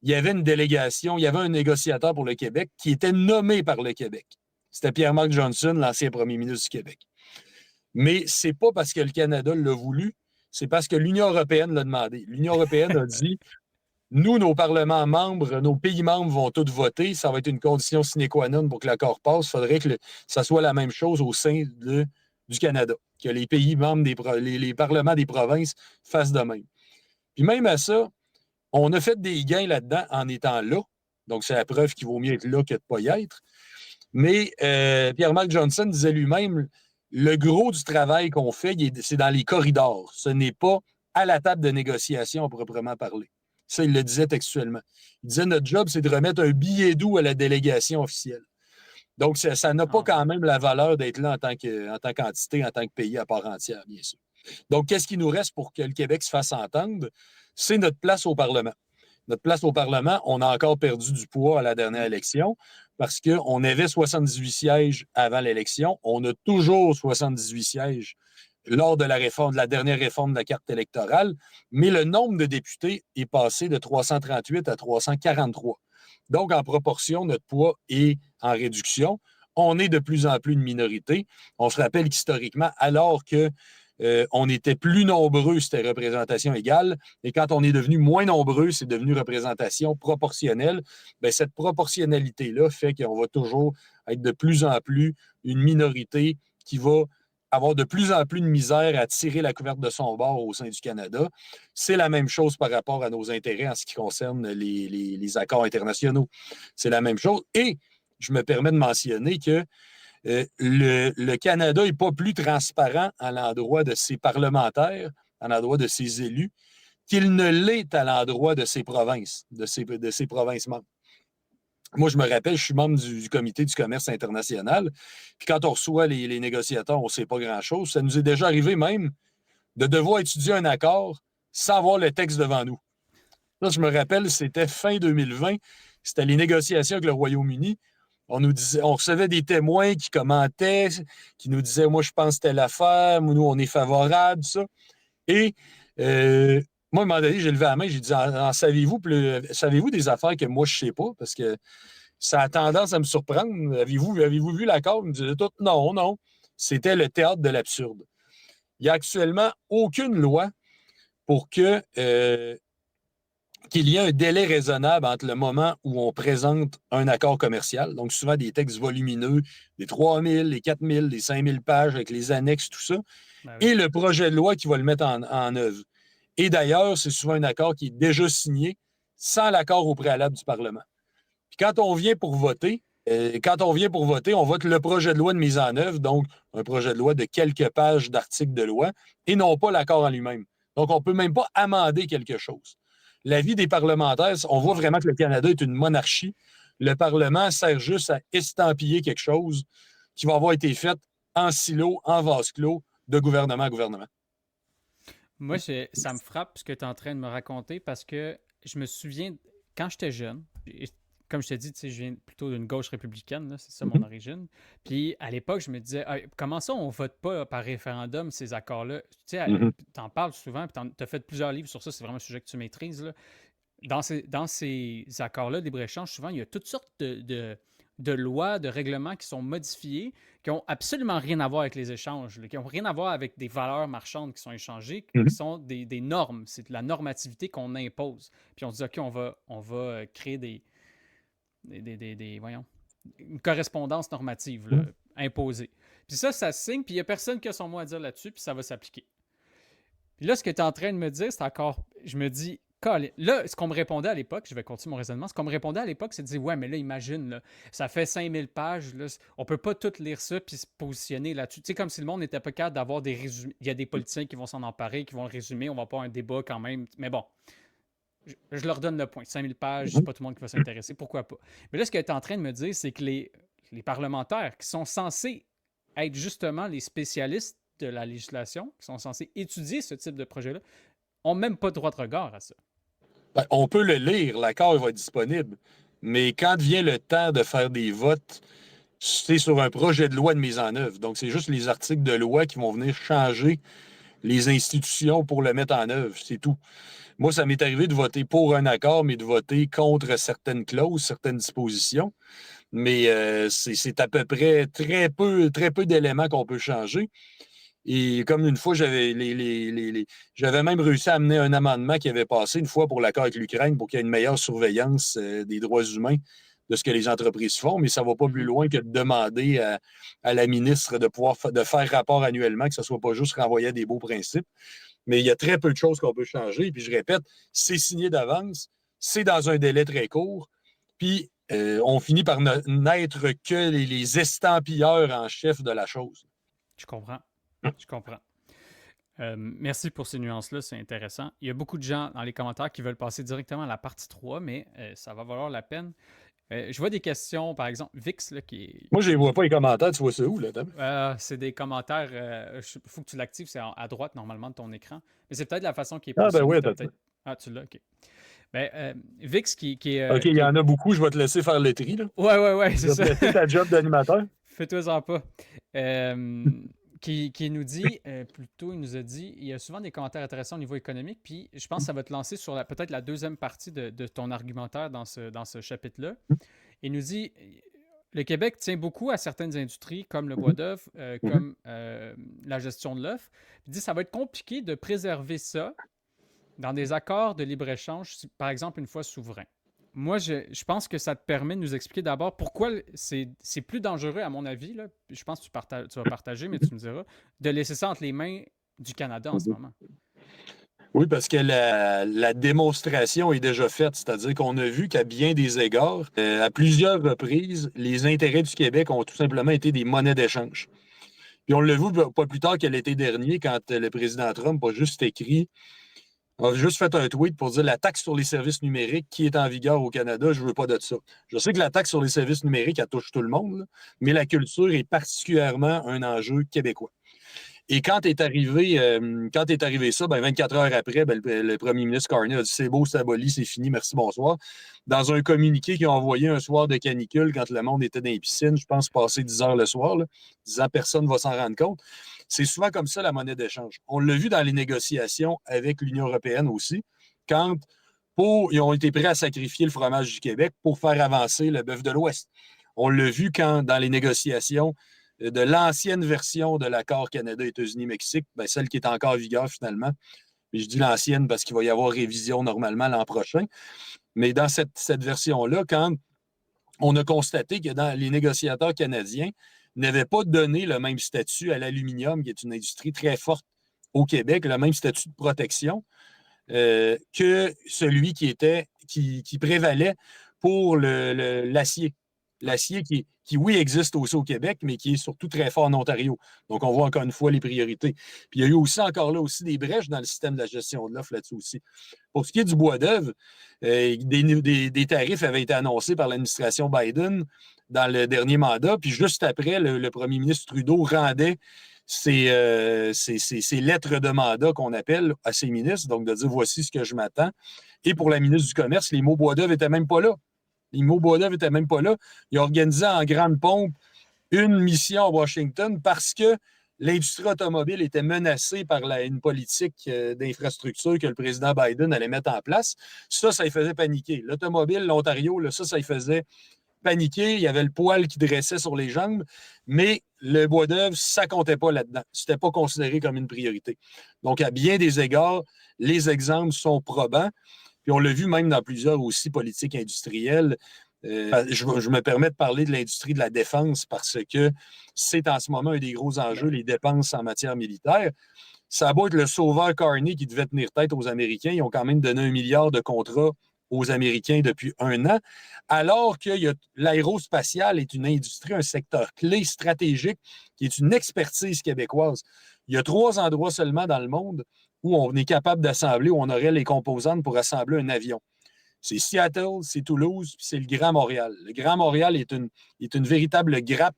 il y avait une délégation, il y avait un négociateur pour le Québec qui était nommé par le Québec. C'était Pierre-Marc Johnson, l'ancien premier ministre du Québec. Mais ce n'est pas parce que le Canada l'a voulu, c'est parce que l'Union européenne l'a demandé. L'Union européenne a dit nous, nos parlements membres, nos pays membres vont tous voter. Ça va être une condition sine qua non pour que l'accord passe. Il faudrait que ça soit la même chose au sein du Canada, que les pays membres, les parlements des provinces fassent de même. Puis même à ça, on a fait des gains là-dedans en étant là. Donc, c'est la preuve qu'il vaut mieux être là que de ne pas y être. Mais Pierre-Marc Johnson disait lui-même, le gros du travail qu'on fait, c'est dans les corridors. Ce n'est pas à la table de négociation à proprement parler. Ça, il le disait textuellement. Il disait, notre job, c'est de remettre un billet doux à la délégation officielle. Donc, ça n'a pas quand même la valeur d'être là en tant qu'entité, en tant que pays à part entière, bien sûr. Donc, qu'est-ce qui nous reste pour que le Québec se fasse entendre? C'est notre place au Parlement. Notre place au Parlement, on a encore perdu du poids à la dernière élection parce qu'on avait 78 sièges avant l'élection. On a toujours 78 sièges lors de la dernière réforme de la carte électorale, mais le nombre de députés est passé de 338 à 343. Donc, en proportion, notre poids est en réduction. On est de plus en plus une minorité. On se rappelle qu'historiquement, alors que on était plus nombreux, c'était représentation égale. Et quand on est devenu moins nombreux, c'est devenu représentation proportionnelle. Bien, cette proportionnalité-là fait qu'on va toujours être de plus en plus une minorité qui va avoir de plus en plus de misère à tirer la couverte de son bord au sein du Canada. C'est la même chose par rapport à nos intérêts en ce qui concerne les accords internationaux. C'est la même chose. Et je me permets de mentionner que le Canada n'est pas plus transparent à l'endroit de ses parlementaires, à l'endroit de ses élus, qu'il ne l'est à l'endroit de ses provinces, de ses provinces membres. Moi, je me rappelle, je suis membre du comité du commerce international. Puis quand on reçoit les négociateurs, on ne sait pas grand-chose. Ça nous est déjà arrivé même de devoir étudier un accord sans avoir le texte devant nous. Là, je me rappelle, c'était fin 2020. C'était les négociations avec le Royaume-Uni. On recevait des témoins qui commentaient, qui nous disaient moi, je pense que c'était l'affaire, nous, on est favorable, ça. Et moi, à un moment donné, j'ai levé la main, j'ai dit savez-vous des affaires que moi, je ne sais pas? Parce que ça a tendance à me surprendre. Avez-vous vu l'accord? Ils me disaient tout non. C'était le théâtre de l'absurde. Il n'y a actuellement aucune loi pour qu'il y ait un délai raisonnable entre le moment où on présente un accord commercial, donc souvent des textes volumineux, des 3000, des 4000, des 5000 pages avec les annexes, tout ça, et le projet de loi qui va le mettre en œuvre. Et d'ailleurs, c'est souvent un accord qui est déjà signé sans l'accord au préalable du Parlement. Puis quand on vient pour voter, on vote le projet de loi de mise en œuvre, donc un projet de loi de quelques pages d'articles de loi, et non pas l'accord en lui-même. Donc, on ne peut même pas amender quelque chose. L'avis des parlementaires, on voit vraiment que le Canada est une monarchie. Le Parlement sert juste à estampiller quelque chose qui va avoir été fait en silo, en vase clos, de gouvernement à gouvernement.
Moi, ça me frappe ce que tu es en train de me raconter parce que je me souviens, quand j'étais jeune, comme je te dis, tu sais, je viens plutôt d'une gauche républicaine, là, c'est ça mon origine. Puis à l'époque, je me disais, ah, comment ça, on vote pas par référendum ces accords-là? Tu sais, t'en parles souvent, puis t'as fait plusieurs livres sur ça, c'est vraiment un sujet que tu maîtrises, là. Dans ces accords-là de libre-échange, souvent, il y a toutes sortes de lois, de règlements qui sont modifiés, qui n'ont absolument rien à voir avec les échanges, là, qui n'ont rien à voir avec des valeurs marchandes qui sont échangées, qui sont des normes. C'est de la normativité qu'on impose. Puis on dit, OK, on va créer voyons, une correspondance normative là, imposée. Puis ça se signe, puis il n'y a personne qui a son mot à dire là-dessus, puis ça va s'appliquer. Puis là, ce que tu es en train de me dire, c'est encore. Je me dis, là, ce qu'on me répondait à l'époque, je vais continuer mon raisonnement, ce qu'on me répondait à l'époque, c'est de dire, ouais, mais là, imagine, là, ça fait 5000 pages, là, on peut pas tout lire ça puis se positionner là-dessus. Tu sais, comme si le monde n'était pas capable d'avoir des résumés. Il y a des politiciens qui vont s'en emparer, qui vont le résumer, on va pas avoir un débat quand même. Mais bon, je leur donne le point. 5000 pages, c'est pas tout le monde qui va s'intéresser, pourquoi pas. Mais là, ce que tu es en train de me dire, c'est que les parlementaires qui sont censés être justement les spécialistes de la législation, qui sont censés étudier ce type de projet-là, n'ont même pas droit de regard à ça.
Ben, on peut le lire, l'accord va être disponible. Mais quand vient le temps de faire des votes, c'est sur un projet de loi de mise en œuvre. Donc, c'est juste les articles de loi qui vont venir changer les institutions pour le mettre en œuvre. C'est tout. Moi, ça m'est arrivé de voter pour un accord, mais de voter contre certaines clauses, certaines dispositions. Mais c'est à peu près très peu d'éléments qu'on peut changer. Et comme une fois, j'avais même réussi à amener un amendement qui avait passé une fois pour l'accord avec l'Ukraine pour qu'il y ait une meilleure surveillance des droits humains de ce que les entreprises font, mais ça ne va pas plus loin que de demander à la ministre de faire rapport annuellement, que ce ne soit pas juste renvoyer à des beaux principes. Mais il y a très peu de choses qu'on peut changer. Et puis je répète, c'est signé d'avance, c'est dans un délai très court, puis on finit par n'être que les estampilleurs en chef de la chose.
Je comprends. Je comprends. Merci pour ces nuances-là, c'est intéressant. Il y a beaucoup de gens dans les commentaires qui veulent passer directement à la partie 3, mais ça va valoir la peine. Je vois des questions, par exemple, Vix, là, qui est...
Moi, je ne vois pas les commentaires, tu vois ça où, là?
c'est des commentaires, il faut que tu l'actives, c'est à droite, normalement, de ton écran. Mais c'est peut-être la façon qui est
Ah, ben
positionnée.
oui,
Peut-être... Ah, tu l'as, OK. Ben, Vix, qui est...
OK, il y en a beaucoup, je vais te laisser faire le tri, là.
Ouais, c'est ça.
Je vais te laisser ta job d'animateur.
Fais-toi-en pas. Qui nous dit, plutôt, il nous a dit, il y a souvent des commentaires intéressants au niveau économique, puis je pense que ça va te lancer sur peut-être la deuxième partie de ton argumentaire dans ce chapitre-là. Il nous dit, le Québec tient beaucoup à certaines industries comme le bois d'œuvre, comme la gestion de l'œuf. Il dit, ça va être compliqué de préserver ça dans des accords de libre-échange, par exemple, une fois souverain. Moi, je pense que ça te permet de nous expliquer d'abord pourquoi c'est plus dangereux, à mon avis, là, je pense que tu vas partager, mais tu me diras, de laisser ça entre les mains du Canada en ce moment.
Oui, parce que la démonstration est déjà faite, c'est-à-dire qu'on a vu qu'à bien des égards, à plusieurs reprises, les intérêts du Québec ont tout simplement été des monnaies d'échange. Puis on l'a vu pas plus tard que l'été dernier, quand le président Trump a juste fait un tweet pour dire la taxe sur les services numériques qui est en vigueur au Canada, je ne veux pas de ça. Je sais que la taxe sur les services numériques, elle touche tout le monde, là, mais la culture est particulièrement un enjeu québécois. Et quand est arrivé ça, 24 heures après, le premier ministre Carney a dit c'est beau, c'est aboli, c'est fini, merci, bonsoir. Dans un communiqué qu'ils ont envoyé un soir de canicule quand le monde était dans les piscines, je pense passer 10 heures le soir, là, disant personne ne va s'en rendre compte. C'est souvent comme ça la monnaie d'échange. On l'a vu dans les négociations avec l'Union européenne aussi, quand ils ont été prêts à sacrifier le fromage du Québec pour faire avancer le bœuf de l'Ouest. On l'a vu dans les négociations de l'ancienne version de l'accord Canada-États-Unis-Mexique, celle qui est encore en vigueur finalement. Mais je dis l'ancienne parce qu'il va y avoir révision normalement l'an prochain. Mais dans cette version-là, quand on a constaté que les négociateurs canadiens n'avaient pas donné le même statut à l'aluminium, qui est une industrie très forte au Québec, le même statut de protection que celui qui prévalait pour l'acier. L'acier qui, oui, existe aussi au Québec, mais qui est surtout très fort en Ontario. Donc, on voit encore une fois les priorités. Puis, il y a eu aussi encore là aussi des brèches dans le système de la gestion de l'offre là-dessus aussi. Pour ce qui est du bois d'œuvre, des tarifs avaient été annoncés par l'administration Biden dans le dernier mandat. Puis, juste après, le premier ministre Trudeau rendait ces lettres de mandat qu'on appelle à ces ministres, donc de dire voici ce que je m'attends. Et pour la ministre du Commerce, les mots bois d'œuvre n'étaient même pas là. Les mots bois d'œuvre n'étaient même pas là. Il a organisé en grande pompe une mission à Washington parce que l'industrie automobile était menacée par une politique d'infrastructure que le président Biden allait mettre en place. Ça lui faisait paniquer. L'automobile, l'Ontario, là, ça lui faisait paniquer. Il y avait le poil qui dressait sur les jambes, mais le bois d'œuvre, ça ne comptait pas là-dedans. Ce n'était pas considéré comme une priorité. Donc, à bien des égards, les exemples sont probants. Puis on l'a vu même dans plusieurs aussi politiques industrielles. Je me permets de parler de l'industrie de la défense parce que c'est en ce moment un des gros enjeux, les dépenses en matière militaire. Ça a beau être le sauveur Carney qui devait tenir tête aux Américains. Ils ont quand même donné 1 milliard de contrats aux Américains depuis 1 an, alors que l'aérospatiale est une industrie, un secteur clé stratégique qui est une expertise québécoise. Il y a 3 endroits seulement dans le monde où on est capable d'assembler, où on aurait les composantes pour assembler un avion. C'est Seattle, c'est Toulouse, puis c'est le Grand Montréal. Le Grand Montréal est une véritable grappe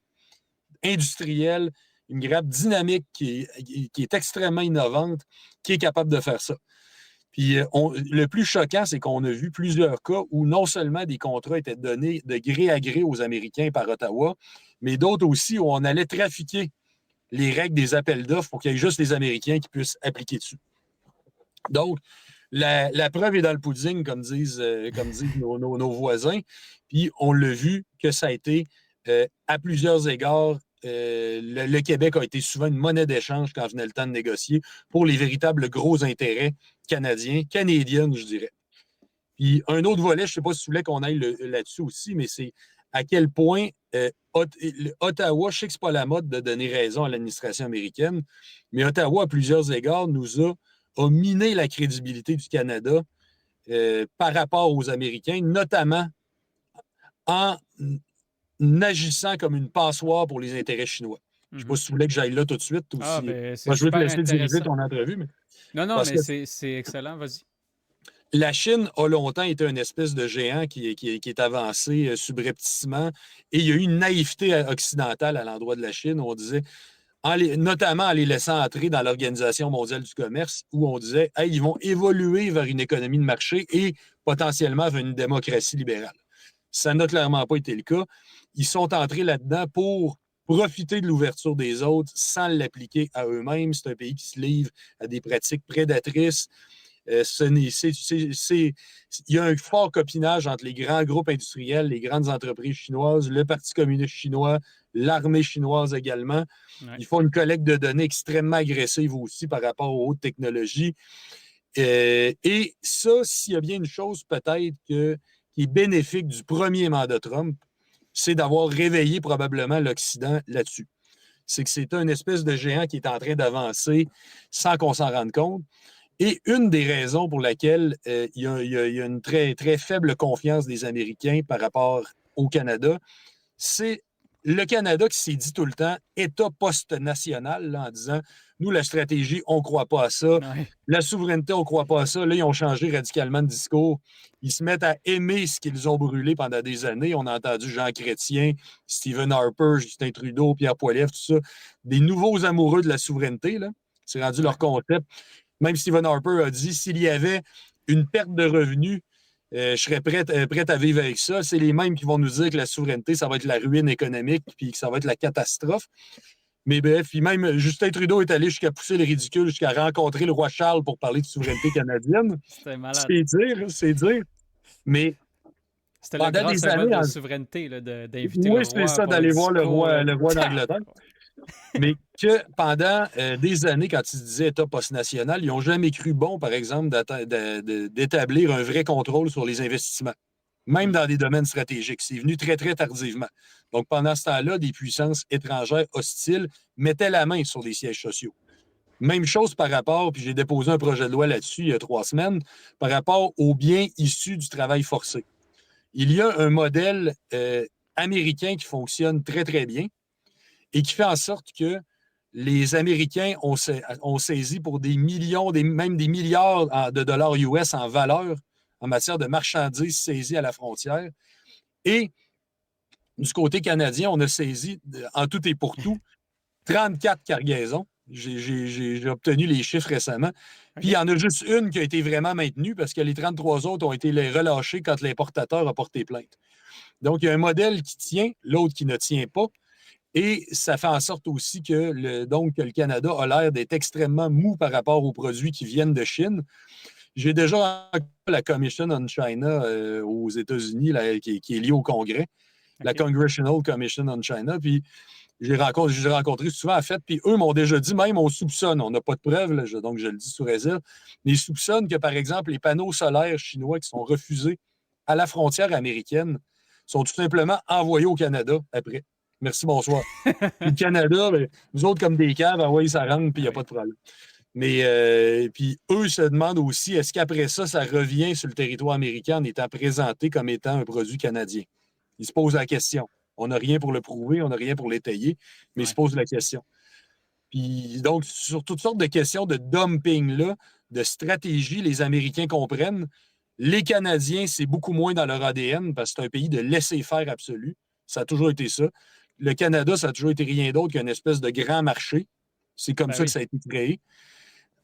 industrielle, une grappe dynamique qui est extrêmement innovante, qui est capable de faire ça. Puis le plus choquant, c'est qu'on a vu plusieurs cas où non seulement des contrats étaient donnés de gré à gré aux Américains par Ottawa, mais d'autres aussi où on allait trafiquer les règles des appels d'offres pour qu'il y ait juste les Américains qui puissent appliquer dessus. Donc, la preuve est dans le pudding, comme disent nos voisins. Puis on l'a vu que ça a été, à plusieurs égards, le Québec a été souvent une monnaie d'échange quand venait le temps de négocier pour les véritables gros intérêts canadiens, je dirais. Puis un autre volet, je ne sais pas si vous voulez qu'on aille là-dessus aussi, mais c'est à quel point Ottawa, je sais que ce n'est pas la mode de donner raison à l'administration américaine, mais Ottawa, à plusieurs égards, a miné la crédibilité du Canada par rapport aux Américains, notamment en agissant comme une passoire pour les intérêts chinois. Je ne sais pas si tu voulais que j'aille là tout de suite.
C'est
je veux te
super
laisser diriger
intéressant.
ton entrevue.
Non, mais c'est excellent, vas-y.
La Chine a longtemps été une espèce de géant qui est avancé subrepticement. Et il y a eu une naïveté occidentale à l'endroit de la Chine où on disait, notamment en les laissant entrer dans l'Organisation mondiale du commerce, où on disait hey, ils vont évoluer vers une économie de marché et potentiellement vers une démocratie libérale. Ça n'a clairement pas été le cas. Ils sont entrés là-dedans pour profiter de l'ouverture des autres sans l'appliquer à eux-mêmes. C'est un pays qui se livre à des pratiques prédatrices. Il y a un fort copinage entre les grands groupes industriels, les grandes entreprises chinoises, le Parti communiste chinois, l'armée chinoise également. Ouais. Ils font une collecte de données extrêmement agressive aussi par rapport aux hautes technologies. Et ça, s'il y a bien une chose peut-être qui est bénéfique du premier mandat Trump, c'est d'avoir réveillé probablement l'Occident là-dessus. C'est que c'est une espèce de géant qui est en train d'avancer sans qu'on s'en rende compte. Et une des raisons pour laquelle il y a une très, très faible confiance des Américains par rapport au Canada, c'est le Canada qui s'est dit tout le temps État post-national, là, en disant nous, la stratégie, on ne croit pas à ça. Ouais. La souveraineté, on ne croit pas à ça. Là, ils ont changé radicalement de discours. Ils se mettent à aimer ce qu'ils ont brûlé pendant des années. On a entendu Jean Chrétien, Stephen Harper, Justin Trudeau, Pierre Poilievre, tout ça. Des nouveaux amoureux de la souveraineté. Là. C'est rendu leur concept. Même Stephen Harper a dit s'il y avait une perte de revenus, je serais prêt à vivre avec ça. C'est les mêmes qui vont nous dire que la souveraineté, ça va être la ruine économique puis que ça va être la catastrophe. Mais bref, puis même Justin Trudeau est allé jusqu'à pousser le ridicule, jusqu'à rencontrer le roi Charles pour parler de souveraineté canadienne.
C'était malade.
C'est dire. Mais
c'était le grand symbole de souveraineté d'inviter le roi.
Oui, c'est ça, d'aller voir le roi d'Angleterre. Mais que pendant des années, quand ils se disaient État post-national, ils n'ont jamais cru bon, par exemple, d'établir un vrai contrôle sur les investissements, même dans des domaines stratégiques. C'est venu très, très tardivement. Donc, pendant ce temps-là, des puissances étrangères hostiles mettaient la main sur les sièges sociaux. Même chose par rapport, puis j'ai déposé un projet de loi là-dessus il y a 3 semaines, par rapport aux biens issus du travail forcé. Il y a un modèle américain qui fonctionne très, très bien, et qui fait en sorte que les Américains ont saisi pour des millions, même des milliards de dollars US en valeur en matière de marchandises saisies à la frontière. Et du côté canadien, on a saisi en tout et pour tout 34 cargaisons. J'ai obtenu les chiffres récemment. Puis il y en a juste une qui a été vraiment maintenue parce que les 33 autres ont été relâchés quand l'importateur a porté plainte. Donc, il y a un modèle qui tient, l'autre qui ne tient pas. Et ça fait en sorte aussi que le Canada a l'air d'être extrêmement mou par rapport aux produits qui viennent de Chine. J'ai déjà rencontré la Commission on China aux États-Unis, qui est liée au Congrès, la Congressional Commission on China. Puis j'ai rencontré souvent, en fait, puis eux m'ont déjà dit, même on soupçonne, on n'a pas de preuves, là, donc je le dis sous réserve, mais ils soupçonnent que, par exemple, les panneaux solaires chinois qui sont refusés à la frontière américaine sont tout simplement envoyés au Canada après. Merci, bonsoir. Puis le Canada, ben, nous autres, comme des caves, envoyés, ça rentre, puis il n'y a pas de problème. Mais puis eux se demandent aussi, est-ce qu'après ça, ça revient sur le territoire américain en étant présenté comme étant un produit canadien? Ils se posent la question. On n'a rien pour le prouver, on n'a rien pour l'étayer, mais ils se posent la question. Puis donc, sur toutes sortes de questions de dumping-là, de stratégie, les Américains comprennent. Les Canadiens, c'est beaucoup moins dans leur ADN parce que c'est un pays de laisser-faire absolu. Ça a toujours été ça. Le Canada, ça a toujours été rien d'autre qu'une espèce de grand marché. C'est comme ça que ça a été créé.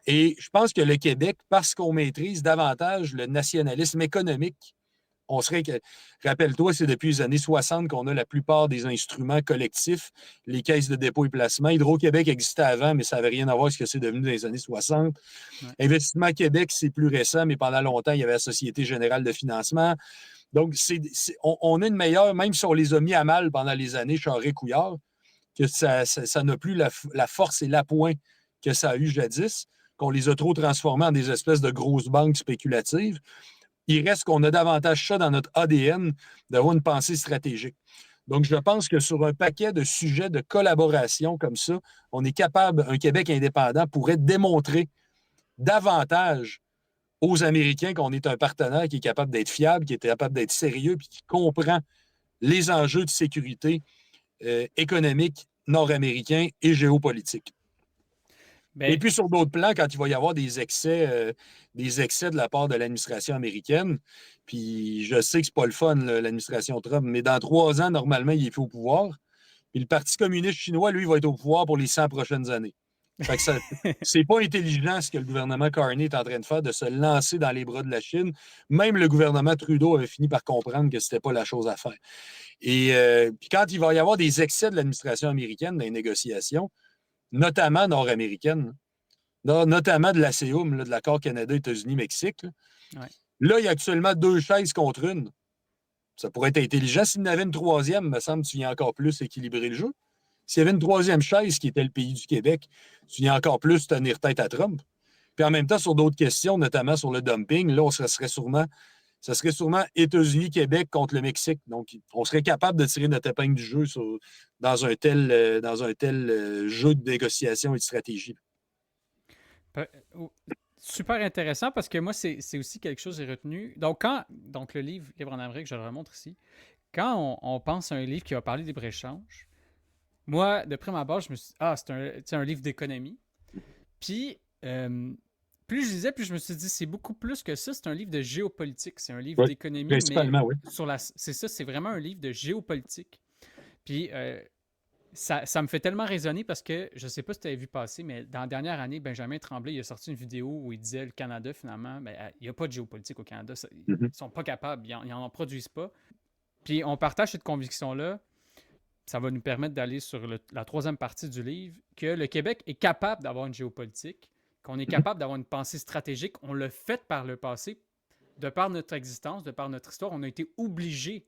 Et je pense que le Québec, parce qu'on maîtrise davantage le nationalisme économique, on serait que, rappelle-toi, c'est depuis les années 60 qu'on a la plupart des instruments collectifs, les caisses de dépôt et placement. Hydro-Québec existait avant, mais ça n'avait rien à voir avec ce que c'est devenu dans les années 60. Ouais. Investissement Québec, c'est plus récent, mais pendant longtemps, il y avait la Société générale de financement. Donc, on a une meilleure, même si on les a mis à mal pendant les années Charest-Couillard, que ça n'a plus la force et l'appoint que ça a eu jadis, qu'on les a trop transformés en des espèces de grosses banques spéculatives. Il reste qu'on a davantage ça dans notre ADN d'avoir une pensée stratégique. Donc, je pense que sur un paquet de sujets de collaboration comme ça, on est capable, un Québec indépendant pourrait démontrer davantage aux Américains qu'on est un partenaire qui est capable d'être fiable, qui est capable d'être sérieux, puis qui comprend les enjeux de sécurité économique nord-américain et géopolitique. Et puis, sur d'autres plans, quand il va y avoir des excès de la part de l'administration américaine, puis je sais que c'est pas le fun, l'administration Trump, mais dans 3 ans, normalement, il est plus au pouvoir. Puis le Parti communiste chinois, lui, va être au pouvoir pour les 100 prochaines années. Fait que c'est pas intelligent ce que le gouvernement Carney est en train de faire, de se lancer dans les bras de la Chine. Même le gouvernement Trudeau avait fini par comprendre que c'était pas la chose à faire. Et puis quand il va y avoir des excès de l'administration américaine dans les négociations, notamment nord-américaine, notamment de l'ASEUM, de l'accord Canada-États-Unis-Mexique. Là, il y a actuellement 2 chaises contre une. Ça pourrait être intelligent. S'il y en avait une troisième, me semble, tu viens encore plus équilibrer le jeu. S'il y avait une troisième chaise qui était le pays du Québec, tu viens encore plus tenir tête à Trump. Puis en même temps, sur d'autres questions, notamment sur le dumping, là, ça serait sûrement États-Unis-Québec contre le Mexique. Donc, on serait capable de tirer notre épingle du jeu dans un tel jeu de négociation et de stratégie.
Super intéressant parce que moi, c'est aussi quelque chose que j'ai retenu. Donc, le livre en Amérique, je le remontre ici. Quand on pense à un livre qui va parler des échanges, moi, de prime abord, je me suis dit, c'est un livre d'économie. Puis, plus je lisais, plus je me suis dit, c'est beaucoup plus que ça. C'est un livre de géopolitique. C'est un livre d'économie.
Principalement, oui.
C'est ça, c'est vraiment un livre de géopolitique. Puis, ça me fait tellement résonner parce que, je ne sais pas si tu avais vu passer, mais dans la dernière année, Benjamin Tremblay, il a sorti une vidéo où il disait le Canada, finalement, il n'y a pas de géopolitique au Canada. Ils ne sont pas capables, ils n'en produisent pas. Puis, on partage cette conviction-là. Ça va nous permettre d'aller sur la troisième partie du livre, que le Québec est capable d'avoir une géopolitique, qu'on est capable d'avoir une pensée stratégique. On l'a fait par le passé, de par notre existence, de par notre histoire. On a été obligés,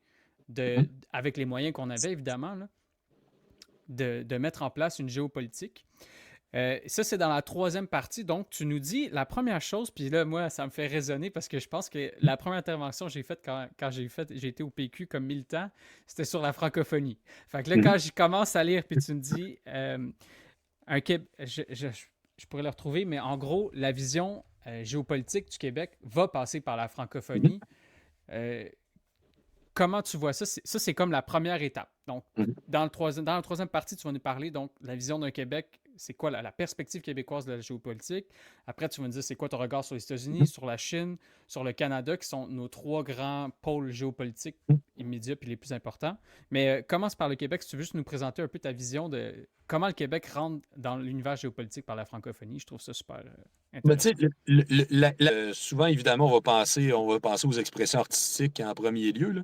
avec les moyens qu'on avait, évidemment, là, de mettre en place une géopolitique. Ça, c'est dans la troisième partie. Donc, tu nous dis la première chose, puis là, moi, ça me fait résonner parce que je pense que la première intervention que j'ai faite quand j'ai été au PQ comme militant, c'était sur la francophonie. Fait que là, quand je commence à lire, puis tu me dis, je pourrais le retrouver, mais en gros, la vision géopolitique du Québec va passer par la francophonie. Comment tu vois ça? Ça, c'est comme la première étape. Donc, dans la troisième partie, tu vas nous parler donc la vision d'un Québec c'est quoi la perspective québécoise de la géopolitique. Après, tu vas me dire c'est quoi ton regard sur les États-Unis,
Mhm.
sur la Chine, sur le Canada, qui sont nos trois grands pôles géopolitiques immédiats puis les plus importants. Mais commence par le Québec, si tu veux juste nous présenter un peu ta vision de comment le Québec rentre dans l'univers géopolitique par la francophonie. Je trouve ça super
Ben, tu sais,
intéressant.
souvent, évidemment, on va penser aux expressions artistiques en premier lieu, là.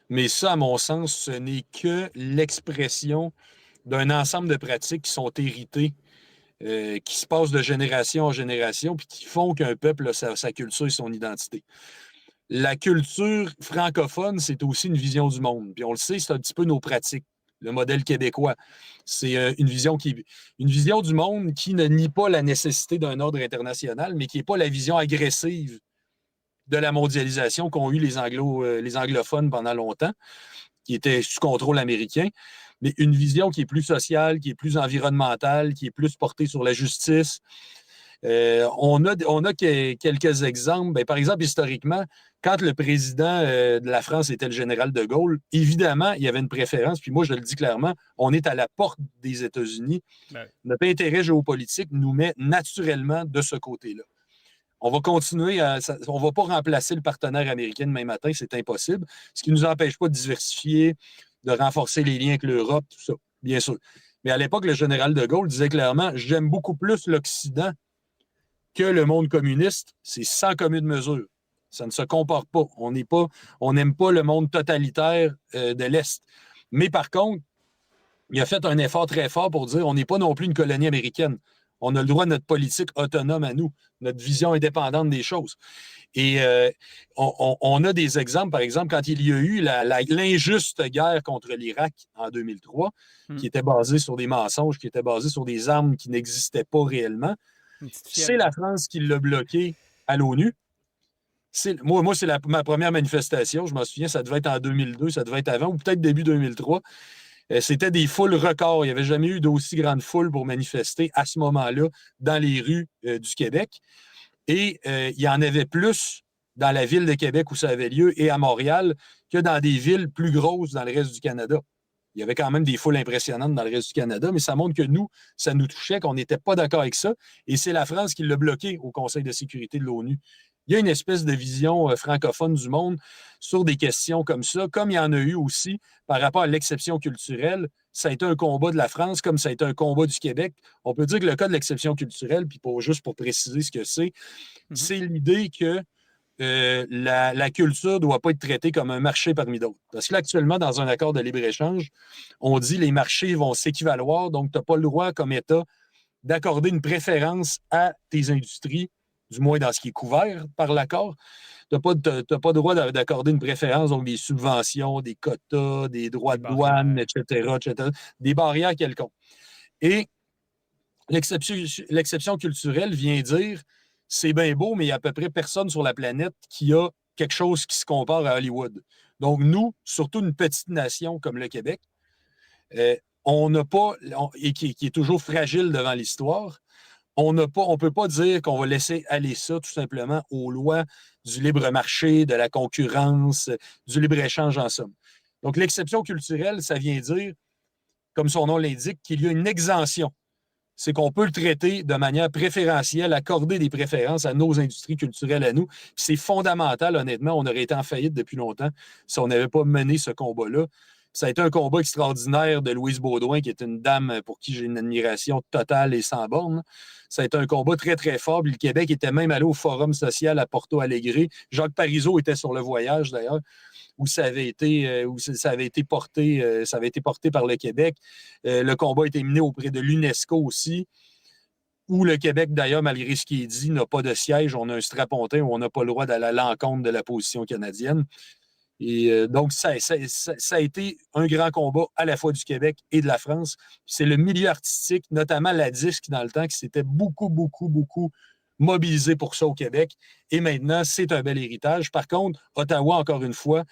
Mais ça, à mon sens, ce n'est que l'expression d'un ensemble de pratiques qui sont héritées, qui se passent de génération en génération, puis qui font qu'un peuple a sa culture et son identité. La culture francophone, c'est aussi une vision du monde. Puis on le sait, c'est un petit peu nos pratiques. Le modèle québécois, c'est une vision du monde qui ne nie pas la nécessité d'un ordre international, mais qui n'est pas la vision agressive de la mondialisation qu'ont eu les anglophones pendant longtemps, qui étaient sous contrôle américain, mais une vision qui est plus sociale, qui est plus environnementale, qui est plus portée sur la justice. On a quelques exemples. Ben, par exemple, historiquement, quand le président de la France était le général de Gaulle, évidemment, il y avait une préférence. Puis moi, je le dis clairement, on est à la porte des États-Unis.
Ben,
Notre intérêt géopolitique nous met naturellement de ce côté-là. On va continuer on ne va pas remplacer le partenaire américain demain matin, c'est impossible. Ce qui ne nous empêche pas de diversifier, de renforcer les liens avec l'Europe, tout ça, bien sûr. Mais à l'époque, le général de Gaulle disait clairement: j'aime beaucoup plus l'Occident que le monde communiste. C'est sans commune mesure. Ça ne se compare pas. On n'aime pas le monde totalitaire de l'Est. Mais par contre, il a fait un effort très fort pour dire on n'est pas non plus une colonie américaine. On a le droit à notre politique autonome à nous, notre vision indépendante des choses. Et on a des exemples, par exemple, quand il y a eu l'injuste guerre contre l'Irak en 2003,
hmm,
qui était basée sur des mensonges, qui était basée sur des armes qui n'existaient pas réellement.
une petite
C'est
fièvre.
la France qui l'a bloqué à l'ONU. Moi, c'est ma première manifestation. Je m'en souviens, ça devait être en 2002, ça devait être avant, ou peut-être début 2003. C'était des foules records. Il n'y avait jamais eu d'aussi grande foule pour manifester à ce moment-là dans les rues du Québec. Et il y en avait plus dans la ville de Québec où ça avait lieu et à Montréal que dans des villes plus grosses dans le reste du Canada. Il y avait quand même des foules impressionnantes dans le reste du Canada, mais ça montre que nous, ça nous touchait, qu'on n'était pas d'accord avec ça. Et c'est la France qui l'a bloqué au Conseil de sécurité de l'ONU. Il y a une espèce de vision francophone du monde sur des questions comme ça, comme il y en a eu aussi par rapport à l'exception culturelle. Ça a été un combat de la France, comme ça a été un combat du Québec. On peut dire que le cas de l'exception culturelle, puis juste pour préciser ce que
Mhm.
c'est l'idée que la culture ne doit pas être traitée comme un marché parmi d'autres. Parce que là, actuellement, dans un accord de libre-échange, on dit que les marchés vont s'équivaloir, donc tu n'as pas le droit, comme État, d'accorder une préférence à tes industries, du moins dans ce qui est couvert par l'accord. Tu n'as pas le droit d'accorder une préférence, donc des subventions, des quotas, des droits
Des
de douane,
barrières.
etc., des barrières quelconques. Et l'exception culturelle vient dire c'est bien beau, mais il y a à peu près personne sur la planète qui a quelque chose qui se compare à Hollywood. Donc, nous, surtout une petite nation comme le Québec, on n'a pas, et qui est toujours fragile devant l'histoire, on ne peut pas dire qu'on va laisser aller ça tout simplement aux lois du libre marché, de la concurrence, du libre-échange en somme. Donc, l'exception culturelle, ça vient dire, comme son nom l'indique, qu'il y a une exemption. C'est qu'on peut le traiter de manière préférentielle, accorder des préférences à nos industries culturelles à nous. C'est fondamental, honnêtement. On aurait été en faillite depuis longtemps si on n'avait pas mené ce combat-là. Ça a été un combat extraordinaire de Louise Baudouin, qui est une dame pour qui j'ai une admiration totale et sans borne. Ça a été un combat très, très fort. Puis le Québec était même allé au Forum social à Porto Alegre. Jacques Parizeau était sur le voyage, d'ailleurs, où ça avait été porté par le Québec. Le combat a été mené auprès de l'UNESCO aussi, où le Québec, d'ailleurs, malgré ce qui est dit, n'a pas de siège. On a un strapontin où on n'a pas le droit d'aller à l'encontre de la position canadienne. Et donc, ça a été un grand combat à la fois du Québec et de la France. C'est le milieu artistique, notamment la disque dans le temps, qui s'était beaucoup, beaucoup, beaucoup mobilisé pour ça au Québec. Et maintenant, c'est un bel héritage. Par contre, Ottawa, encore une fois,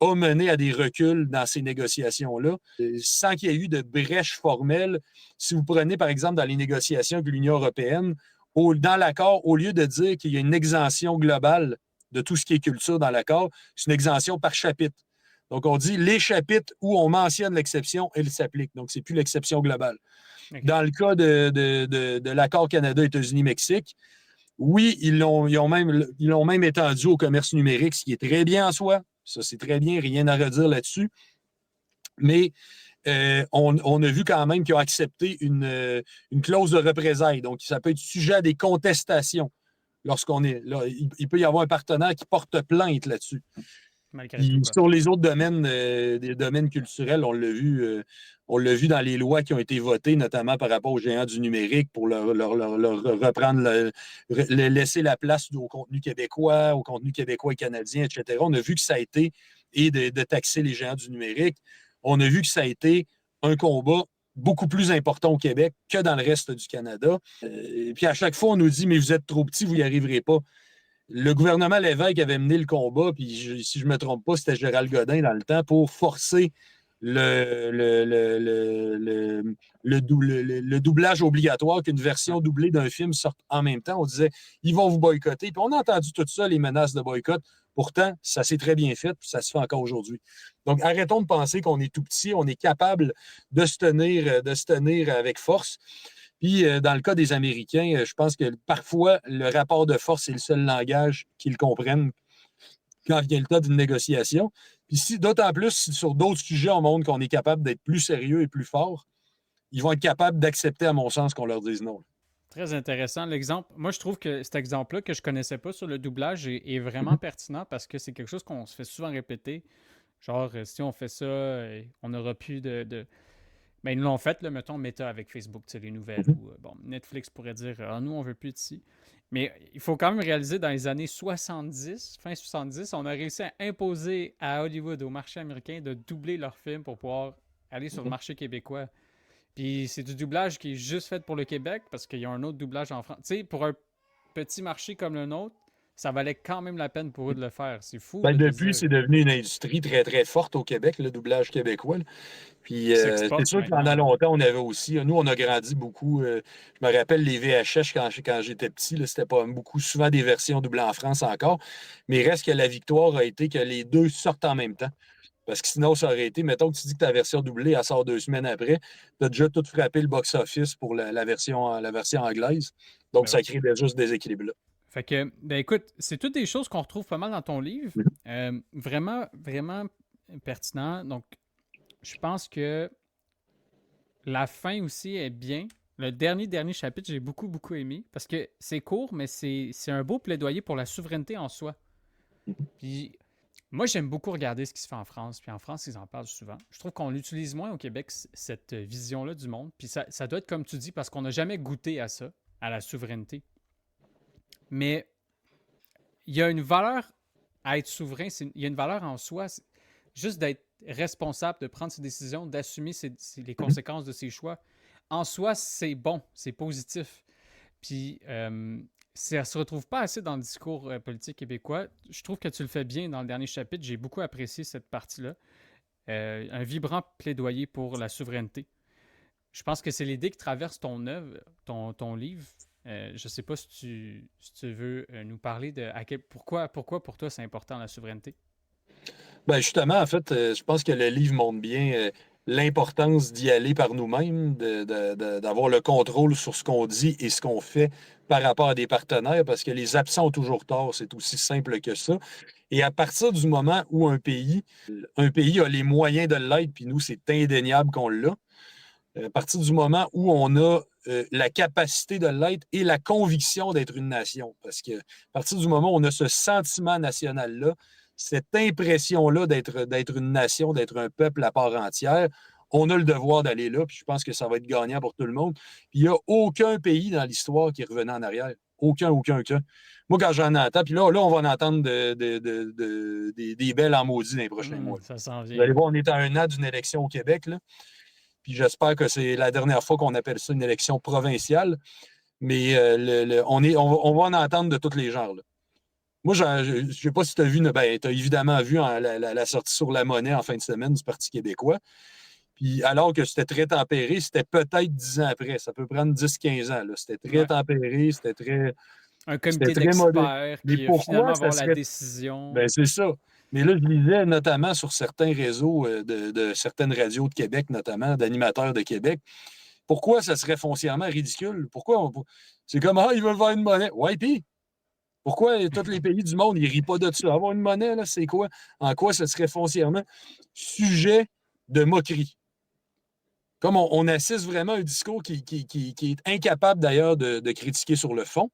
a mené à des reculs dans ces négociations-là, sans qu'il y ait eu de brèche formelle. Si vous prenez, par exemple, dans les négociations avec l'Union européenne, dans l'accord, au lieu de dire qu'il y a une exemption globale de tout ce qui est culture dans l'accord, c'est une exemption par chapitre. Donc, on dit les chapitres où on mentionne l'exception, elle s'applique. Donc, c'est plus l'exception globale.
OK.
Dans le cas de l'accord Canada-États-Unis-Mexique, oui, ils l'ont même étendu au commerce numérique, ce qui est très bien en soi. Ça, c'est très bien, rien à redire là-dessus. Mais on a vu quand même qu'ils ont accepté une clause de représailles. Donc, ça peut être sujet à des contestations lorsqu'on est là. Il peut y avoir un partenaire qui porte plainte là-dessus.
Malgré tout,
Puis
quoi.
sur les autres domaines, des domaines culturels, on l'a vu dans les lois qui ont été votées, notamment par rapport aux géants du numérique, pour leur reprendre, laisser la place au contenu québécois et canadien, etc. On a vu que ça a été, et de taxer les géants du numérique, on a vu que ça a été un combat beaucoup plus important au Québec que dans le reste du Canada. Et puis à chaque fois, on nous dit, mais vous êtes trop petit, vous n'y arriverez pas. Le gouvernement Lévesque avait mené le combat, puis si je ne me trompe pas, c'était Gérald Godin dans le temps, pour forcer le doublage obligatoire, qu'une version doublée d'un film sorte en même temps. On disait, ils vont vous boycotter. Puis on a entendu tout ça, les menaces de boycott. Pourtant, ça s'est très bien fait, puis ça se fait encore aujourd'hui. Donc, arrêtons de penser qu'on est tout petit, on est capable de se tenir avec force. Puis, dans le cas des Américains, je pense que parfois, le rapport de force est le seul langage qu'ils comprennent quand vient le temps d'une négociation. Puis, d'autant plus, si sur d'autres sujets, on montre qu'on est capable d'être plus sérieux et plus fort, ils vont être capables d'accepter, à mon sens, qu'on leur dise non.
Très intéressant. L'exemple, moi, je trouve que cet exemple-là que je connaissais pas sur le doublage est vraiment pertinent parce que c'est quelque chose qu'on se fait souvent répéter. Genre, si on fait ça, on n'aura plus de... Ben, ils l'ont fait, là, mettons, Meta avec Facebook, les nouvelles, ou bon, Netflix pourrait dire ah, nous, on veut plus de ci. Mais il faut quand même réaliser, dans les années 70, fin 70, on a réussi à imposer à Hollywood, au marché américain, de doubler leurs films pour pouvoir aller sur le marché québécois. Puis c'est du doublage qui est juste fait pour le Québec parce qu'il y a un autre doublage en France. Tu sais, pour un petit marché comme le nôtre, ça valait quand même la peine pour eux de le faire. C'est fou
Ben,
là, de
depuis,
dire
c'est devenu une industrie très, très forte au Québec, le doublage québécois. Là. Puis,
qui
c'est
s'exporte
sûr que pendant
maintenant.
longtemps, on avait aussi. Nous, on a grandi beaucoup. Je me rappelle les VHS quand j'étais petit, là, c'était pas beaucoup, souvent des versions doublées en France encore. Mais il reste que la victoire a été que les deux sortent en même temps. Parce que sinon, ça aurait été, mettons que tu dis que ta version doublée, elle sort 2 semaines après, tu as déjà tout frappé le box-office pour la version anglaise. Donc,
Ben
ça
oui.
crée déjà ce déséquilibre-là.
Fait que, ben écoute, c'est toutes des choses qu'on retrouve pas mal dans ton livre.
Mhm.
Vraiment, vraiment pertinent. Donc, je pense que la fin aussi est bien. Le dernier chapitre, j'ai beaucoup, beaucoup aimé. Parce que c'est court, mais c'est un beau plaidoyer pour la souveraineté en soi. Puis, moi, j'aime beaucoup regarder ce qui se fait en France. Puis en France, ils en parlent souvent. Je trouve qu'on l'utilise moins au Québec, cette vision-là du monde. Puis ça doit être comme tu dis, parce qu'on n'a jamais goûté à ça, à la souveraineté. Mais il y a une valeur à être souverain. Il y a une valeur en soi. Juste d'être responsable, de prendre ses décisions, d'assumer les
Mhm.
conséquences de ses choix. En soi, c'est bon, c'est positif. Puis, ça ne se retrouve pas assez dans le discours politique québécois. Je trouve que tu le fais bien dans le dernier chapitre. J'ai beaucoup apprécié cette partie-là. Un vibrant plaidoyer pour la souveraineté. Je pense que c'est l'idée qui traverse ton œuvre, ton livre. Je ne sais pas si tu veux nous parler de pourquoi pour toi c'est important la souveraineté.
Ben justement, en fait, je pense que le livre montre bien l'importance d'y aller par nous-mêmes, d'avoir le contrôle sur ce qu'on dit et ce qu'on fait par rapport à des partenaires, parce que les absents ont toujours tort, c'est aussi simple que ça. Et à partir du moment où un pays a les moyens de l'être, puis nous, c'est indéniable qu'on l'a, à partir du moment où on a la capacité de l'être et la conviction d'être une nation. Parce que à partir du moment où on a ce sentiment national-là, cette impression-là d'être une nation, d'être un peuple à part entière, on a le devoir d'aller là, puis je pense que ça va être gagnant pour tout le monde. Puis il n'y a aucun pays dans l'histoire qui est revenu en arrière. Aucun, aucun, aucun. Moi, quand j'en entends, puis là, on va en entendre des belles en maudit dans les prochains mois.
Ça s'en
Vous
vient.
allez voir, on est à un an d'une élection au Québec, là. Puis j'espère que c'est la dernière fois qu'on appelle ça une élection provinciale. Mais on va en entendre de tous les genres. Là. Moi, je ne sais pas si tu as vu, ben, tu as évidemment vu la sortie sur la monnaie en fin de semaine du Parti québécois. Puis alors que c'était très tempéré, c'était peut-être 10 ans après. Ça peut prendre 10-15 ans. Là. C'était très
Ouais.
tempéré,
Un
c'était
comité
très modéré.
d'experts
Mais
qui finalement
pourquoi ça
avoir la
serait.
décision.
Ben, c'est ça. Mais là, je lisais notamment sur certains réseaux de certaines radios de Québec, notamment d'animateurs de Québec, Pourquoi ça serait foncièrement ridicule? C'est comme, ils veulent faire une monnaie. Ouais, puis, pourquoi tous les pays du monde, ils rient pas de ça? Avoir une monnaie, là, c'est quoi? En quoi ça serait foncièrement sujet de moquerie? Comme on assiste vraiment à un discours qui est incapable d'ailleurs de critiquer sur le fond.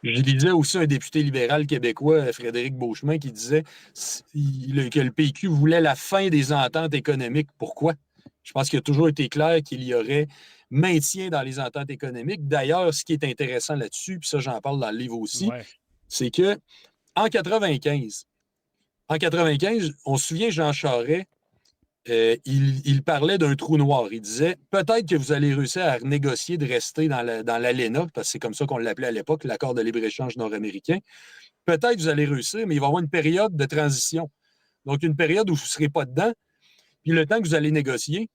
Je lisais aussi un député libéral québécois, Frédéric Beauchemin, qui disait que le PQ voulait la fin des ententes économiques. Pourquoi? Je pense qu'il a toujours été clair qu'il y aurait maintien dans les ententes économiques. D'ailleurs, ce qui est intéressant là-dessus, puis ça, j'en parle dans le livre aussi,
Ouais.
c'est que en 95, on se souvient, Jean Charest, il parlait d'un trou noir. Il disait peut-être que vous allez réussir à renégocier de rester dans l'ALENA, parce que c'est comme ça qu'on l'appelait à l'époque, l'accord de libre-échange nord-américain. Peut-être que vous allez réussir, mais il va y avoir une période de transition. Donc, une période où vous ne serez pas dedans. Puis le temps que vous allez négocier,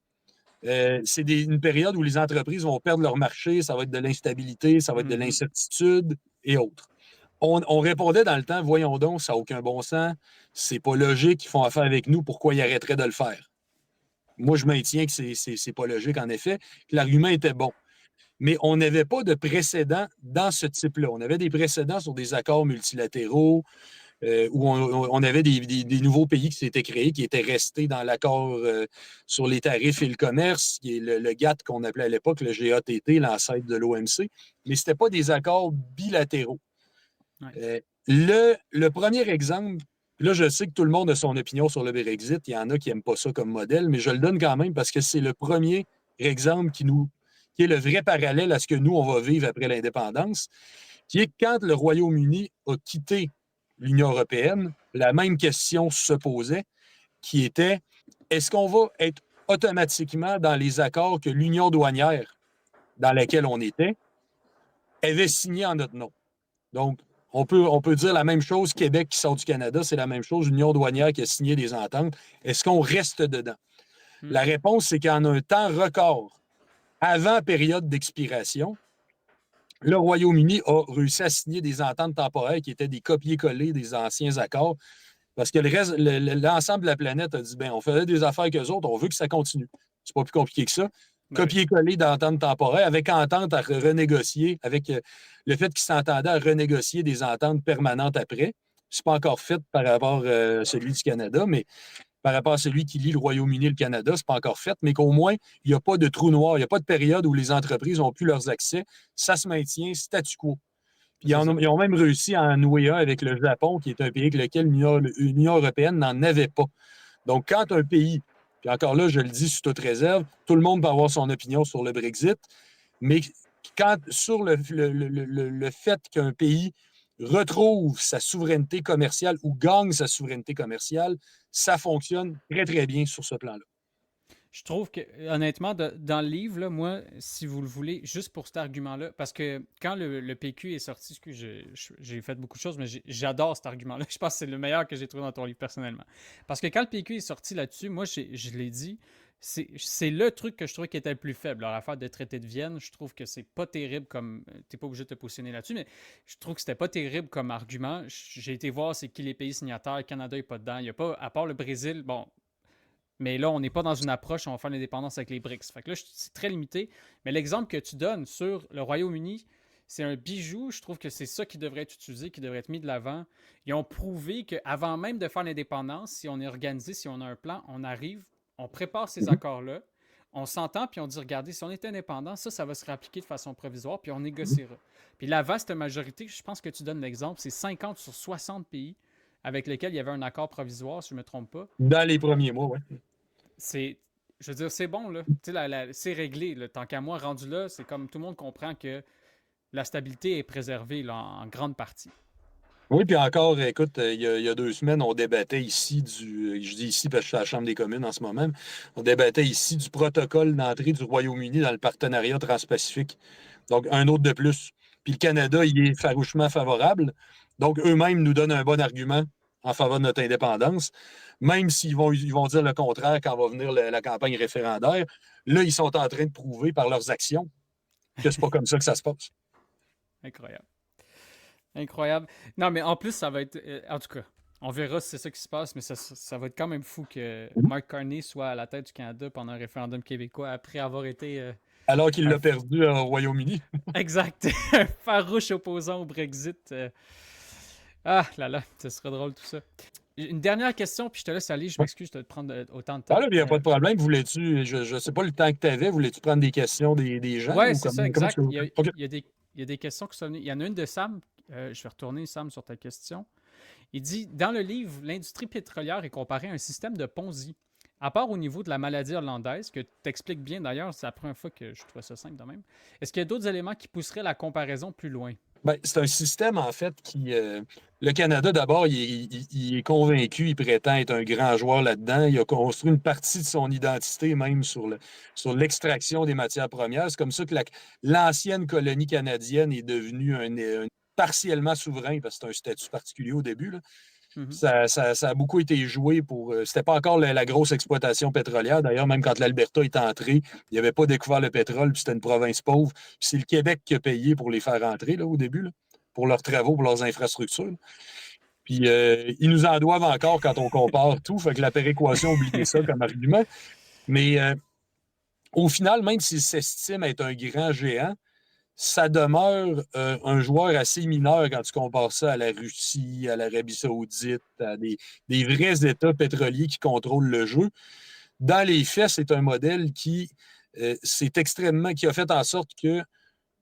c'est une période où les entreprises vont perdre leur marché, ça va être de l'instabilité, ça va être de l'incertitude et autres. On répondait dans le temps, voyons donc, ça n'a aucun bon sens, c'est pas logique, ils font affaire avec nous, pourquoi ils arrêteraient de le faire? Moi, je maintiens que c'est pas logique, en effet, que l'argument était bon. Mais on n'avait pas de précédent dans ce type-là. On avait des précédents sur des accords multilatéraux où on avait des nouveaux pays qui s'étaient créés, qui étaient restés dans l'accord sur les tarifs et le commerce, qui est le GATT qu'on appelait à l'époque le GATT, l'ancêtre de l'OMC. Mais ce n'était pas des accords bilatéraux.
Ouais.
Le premier exemple, là, je sais que tout le monde a son opinion sur le Brexit. Il y en a qui n'aiment pas ça comme modèle, mais je le donne quand même parce que c'est le premier exemple qui est le vrai parallèle à ce que nous, on va vivre après l'indépendance, qui est quand le Royaume-Uni a quitté l'Union européenne, la même question se posait, qui était est-ce qu'on va être automatiquement dans les accords que l'Union douanière dans laquelle on était avait signé en notre nom? Donc, on peut dire la même chose, Québec qui sort du Canada, c'est la même chose, l'Union douanière qui a signé des ententes. Est-ce qu'on reste dedans? La réponse, c'est qu'en un temps record, avant la période d'expiration, le Royaume-Uni a réussi à signer des ententes temporaires qui étaient des copier-coller des anciens accords parce que l'ensemble de la planète a dit ben, on faisait des affaires avec eux autres, on veut que ça continue. C'est pas plus compliqué que ça.
Ben oui.
Copier-coller d'ententes temporaires avec entente à renégocier, avec le fait qu'ils s'entendaient à renégocier des ententes permanentes après. C'est pas encore fait par rapport à celui du Canada, mais par rapport à celui qui lie le Royaume-Uni et le Canada, c'est pas encore fait, mais qu'au moins, il n'y a pas de trou noir, il n'y a pas de période où les entreprises n'ont plus leurs accès. Ça se maintient statu quo. Puis ils ont même réussi à en nouer un avec le Japon, qui est un pays avec lequel l'Union européenne n'en avait pas. Donc, quand un pays, puis encore là, je le dis sous toute réserve, tout le monde peut avoir son opinion sur le Brexit, mais sur le fait qu'un pays retrouve sa souveraineté commerciale ou gagne sa souveraineté commerciale, ça fonctionne très, très bien sur ce plan-là.
Je trouve que, honnêtement, dans le livre, là, moi, si vous le voulez, juste pour cet argument-là, parce que quand le PQ est sorti, j'ai fait beaucoup de choses, mais j'adore cet argument-là. Je pense que c'est le meilleur que j'ai trouvé dans ton livre personnellement. Parce que quand le PQ est sorti là-dessus, moi, je l'ai dit, c'est le truc que je trouvais qui était le plus faible. Alors, l'affaire de traité de Vienne, je trouve que c'est pas terrible comme. T'es pas obligé de te positionner là-dessus, mais je trouve que c'était pas terrible comme argument. J'ai été voir c'est qui les pays signataires. Le Canada n'est pas dedans. Il y a pas, à part le Brésil, bon, mais là, on n'est pas dans une approche, on va faire l'indépendance avec les BRICS. Fait que là, c'est très limité. Mais l'exemple que tu donnes sur le Royaume-Uni, c'est un bijou. Je trouve que c'est ça qui devrait être utilisé, qui devrait être mis de l'avant. Ils ont prouvé qu'avant même de faire l'indépendance, si on est organisé, si on a un plan, on arrive, on prépare ces accords-là, on s'entend, puis on dit, regardez, si on est indépendant, ça va se réappliquer de façon provisoire, puis on négociera. Puis la vaste majorité, je pense que tu donnes l'exemple, c'est 50 sur 60 pays avec lesquels il y avait un accord provisoire, si je ne me trompe pas.
Dans les premiers mois, oui.
C'est, je veux dire, c'est bon, là. Tu sais, c'est réglé, là. Tant qu'à moi, rendu là, c'est comme tout le monde comprend que la stabilité est préservée, là, en grande partie.
Oui, puis encore, écoute, il y a 2 semaines, on débattait ici je dis ici parce que je suis à la Chambre des communes en ce moment, on débattait ici du protocole d'entrée du Royaume-Uni dans le partenariat transpacifique. Donc, un autre de plus. Puis le Canada, il est farouchement favorable. Donc, eux-mêmes nous donnent un bon argument en faveur de notre indépendance, même s'ils ils vont dire le contraire quand va venir la campagne référendaire. Là, ils sont en train de prouver par leurs actions que c'est pas comme ça que ça se passe.
Incroyable. Incroyable. Non, mais en plus, ça va être. En tout cas, on verra si c'est ça qui se passe, mais ça va être quand même fou que Mark Carney soit à la tête du Canada pendant un référendum québécois après avoir été
Alors qu'il
Un
l'a perdu au Royaume-Uni.
Exact. Un farouche opposant au Brexit. Ah là là, ce sera drôle tout ça. Une dernière question, puis je te laisse aller. Je m'excuse de te prendre autant de
Ah
temps.
là, il n'y a pas de problème. Voulais-tu, je ne sais pas le temps que tu avais, voulais-tu prendre des questions des gens
Ouais,
ou
c'est ça,
comment tu
exact.
veux? OK.
Il y a des questions qui sont venues. Il y en a une de Sam. Je vais retourner, Sam, sur ta question. Il dit, dans le livre, l'industrie pétrolière est comparée à un système de Ponzi. À part au niveau de la maladie irlandaise, que tu expliques bien d'ailleurs, c'est la première fois que je trouve ça simple de même. Est-ce qu'il y a d'autres éléments qui pousseraient la comparaison plus loin?
Ben, c'est un système, en fait, qui. Le Canada, d'abord, il est convaincu, il prétend être un grand joueur là-dedans. Il a construit une partie de son identité même sur l'extraction des matières premières. C'est comme ça que l'ancienne colonie canadienne est devenue partiellement souverain, parce que c'est un statut particulier au début, là.
Mhm.
Ça a beaucoup été joué pour. C'était pas encore la grosse exploitation pétrolière. D'ailleurs, même quand l'Alberta est entré, il n'avait pas découvert le pétrole, puis c'était une province pauvre. Puis c'est le Québec qui a payé pour les faire entrer là, au début, là, pour leurs travaux, pour leurs infrastructures. Puis ils nous en doivent encore quand on compare tout. Fait que la péréquation, oubliez ça comme argument. Mais au final, même s'il s'estime être un grand géant, ça demeure un joueur assez mineur quand tu compares ça à la Russie, à l'Arabie Saoudite, à des vrais États pétroliers qui contrôlent le jeu. Dans les faits, c'est un modèle qui a fait en sorte que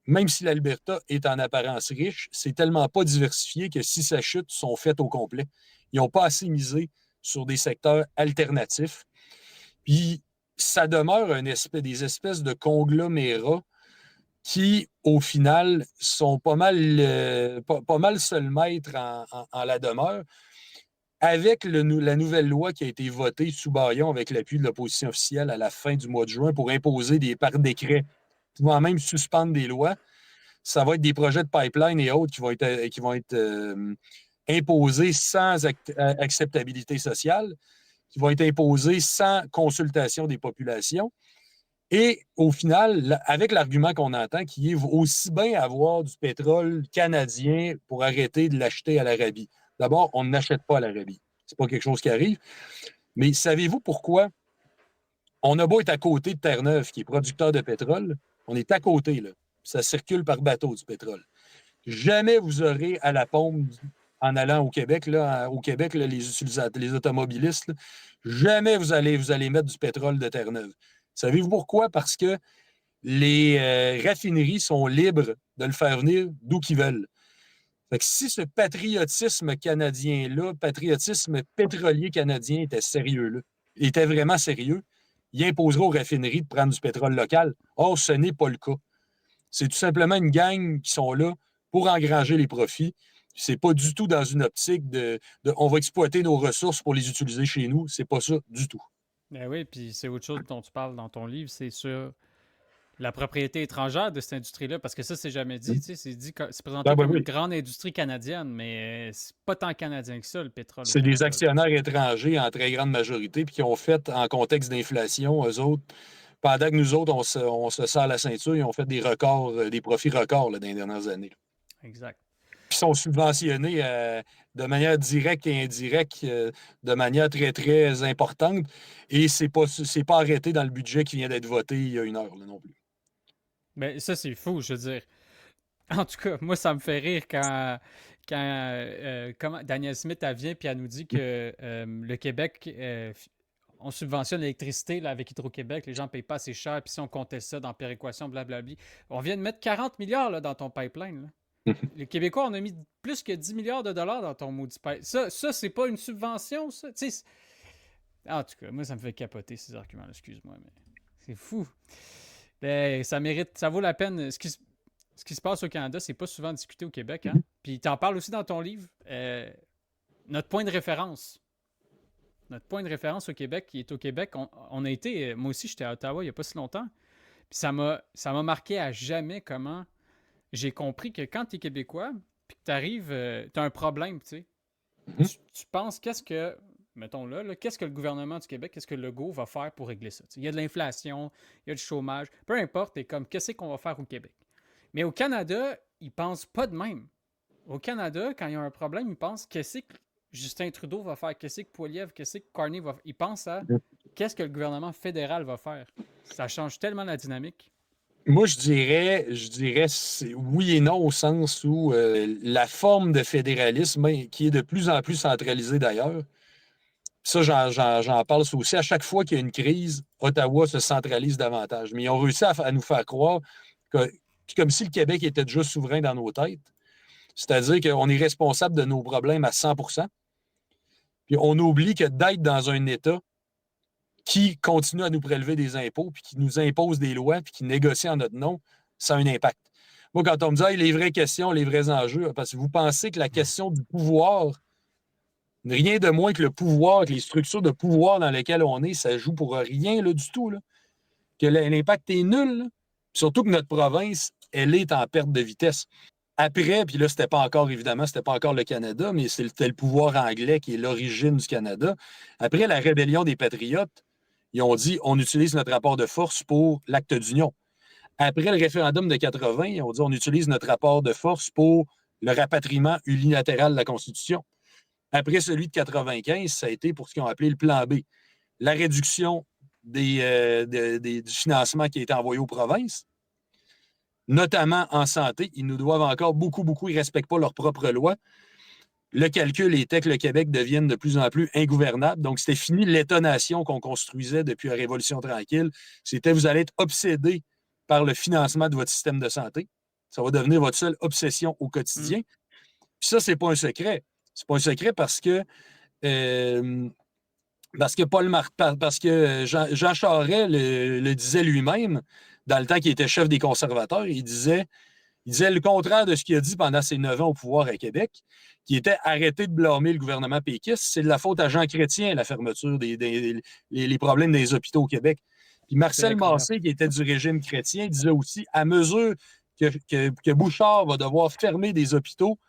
même si l'Alberta est en apparence riche, c'est tellement pas diversifié que si ça chute, sont faites au complet. Ils n'ont pas assez misé sur des secteurs alternatifs. Puis ça demeure des espèces de conglomérats qui, au final, sont pas mal seuls maîtres en la demeure. Avec la nouvelle loi qui a été votée sous Bayon avec l'appui de l'opposition officielle à la fin du mois de juin pour imposer par décret, pouvant même suspendre des lois, ça va être des projets de pipeline et autres qui vont être imposés sans acceptabilité sociale, qui vont être imposés sans consultation des populations. Et au final, avec l'argument qu'on entend, qui est aussi bien avoir du pétrole canadien pour arrêter de l'acheter à l'Arabie. D'abord, on n'achète pas à l'Arabie. Ce n'est pas quelque chose qui arrive. Mais savez-vous pourquoi? On a beau être à côté de Terre-Neuve, qui est producteur de pétrole, on est à côté, là. Ça circule par bateau du pétrole. Jamais vous aurez à la pompe en allant au Québec, les automobilistes, là, jamais vous allez mettre du pétrole de Terre-Neuve. Savez-vous pourquoi? Parce que les raffineries sont libres de le faire venir d'où qu'ils veulent. Fait que si ce patriotisme canadien-là, patriotisme pétrolier canadien était sérieux, là, était vraiment sérieux, il imposerait aux raffineries de prendre du pétrole local. Or, ce n'est pas le cas. C'est tout simplement une gang qui sont là pour engranger les profits. C'est pas du tout dans une optique de on va exploiter nos ressources pour les utiliser chez nous. C'est pas ça du tout.
Ben oui, puis c'est autre chose dont tu parles dans ton livre, c'est sur la propriété étrangère de cette industrie-là, parce que ça, c'est jamais dit, tu sais, c'est présenté
Ben, ben
comme une
oui.
grande industrie canadienne, mais c'est pas tant canadien que ça, le pétrole au
C'est des
Canada, là.
actionnaires étrangers en très grande majorité, puis qui ont fait, en contexte d'inflation, eux autres, pendant que nous autres, on se serre la ceinture, ils ont fait des records, des profits records là, dans les dernières années.
Exact.
Puis sont subventionnés de manière directe et indirecte, de manière très, très importante. Et c'est pas arrêté dans le budget qui vient d'être voté il y a une heure là, non plus.
Mais ça, c'est fou, je veux dire. En tout cas, moi, ça me fait rire quand Daniel Smith, elle vient puis elle nous dit que le Québec, on subventionne l'électricité là, avec Hydro-Québec, les gens ne payent pas assez cher, puis si on comptait ça dans péréquation, blablabla. On vient de mettre 40 milliards là, dans ton pipeline, là. Les Québécois, on a mis plus que 10 milliards de dollars dans ton maudit pipeline. Ça c'est pas une subvention, ça? Tu sais, en tout cas, moi, ça me fait capoter ces arguments, excuse-moi, mais c'est fou. Ben, ça mérite, ça vaut la peine. Ce qui se passe au Canada, c'est pas souvent discuté au Québec, hein? Puis t'en parles aussi dans ton livre. Notre point de référence. Notre point de référence au Québec, qui est au Québec. On a été. Moi aussi, j'étais à Ottawa il n'y a pas si longtemps. Puis ça m'a marqué à jamais comment j'ai compris que quand tu es Québécois, puis que tu arrives, tu as un problème, tu sais. Tu penses qu'est-ce que. Mettons là, qu'est-ce que le gouvernement du Québec, qu'est-ce que Legault va faire pour régler ça? Il y a de l'inflation, il y a du chômage, peu importe, t'es comme, qu'est-ce qu'on va faire au Québec? Mais au Canada, ils pensent pas de même. Au Canada, quand il y a un problème, ils pensent qu'est-ce que Justin Trudeau va faire, qu'est-ce que Poilievre, qu'est-ce que Carney va faire. Ils pensent à qu'est-ce que le gouvernement fédéral va faire. Ça change tellement la dynamique.
Moi, je dirais oui et non au sens où la forme de fédéralisme, qui est de plus en plus centralisée d'ailleurs, ça, j'en parle aussi. À chaque fois qu'il y a une crise, Ottawa se centralise davantage. Mais ils ont réussi à nous faire croire que, comme si le Québec était déjà souverain dans nos têtes. C'est-à-dire qu'on est responsable de nos problèmes à 100%. Puis on oublie que d'être dans un État qui continue à nous prélever des impôts, puis qui nous impose des lois, puis qui négocie en notre nom, ça a un impact. Moi, quand on me dit hey, les vraies questions, les vrais enjeux, parce que vous pensez que la question du pouvoir, rien de moins que le pouvoir, que les structures de pouvoir dans lesquelles on est, ça joue pour rien là, du tout. Là. Que l'impact est nul. Là. Surtout que notre province, elle est en perte de vitesse. Après, puis là, c'était pas encore le Canada, mais c'était le pouvoir anglais qui est l'origine du Canada. Après la rébellion des Patriotes, ils ont dit on utilise notre rapport de force pour l'acte d'union. Après le référendum de 80, ils ont dit on utilise notre rapport de force pour le rapatriement unilatéral de la Constitution. Après celui de 95, ça a été pour ce qu'ils ont appelé le plan B. La réduction du financement qui a été envoyé aux provinces, notamment en santé. Ils nous doivent encore beaucoup, beaucoup. Ils ne respectent pas leurs propres lois. Le calcul était que le Québec devienne de plus en plus ingouvernable. Donc, c'était fini l'État-nation qu'on construisait depuis la Révolution tranquille. C'était vous allez être obsédé par le financement de votre système de santé. Ça va devenir votre seule obsession au quotidien. Puis ça, c'est pas un secret. C'est pas un secret parce que Jean Charest le disait lui-même dans le temps qu'il était chef des conservateurs. Il disait le contraire de ce qu'il a dit pendant ses 9 ans au pouvoir à Québec, qui était arrêter de blâmer le gouvernement péquiste. C'est de la faute à Jean Chrétien, la fermeture les problèmes des hôpitaux au Québec. Puis Marcel Massé, qui était du régime chrétien, disait aussi, à mesure que Bouchard va devoir fermer des hôpitaux,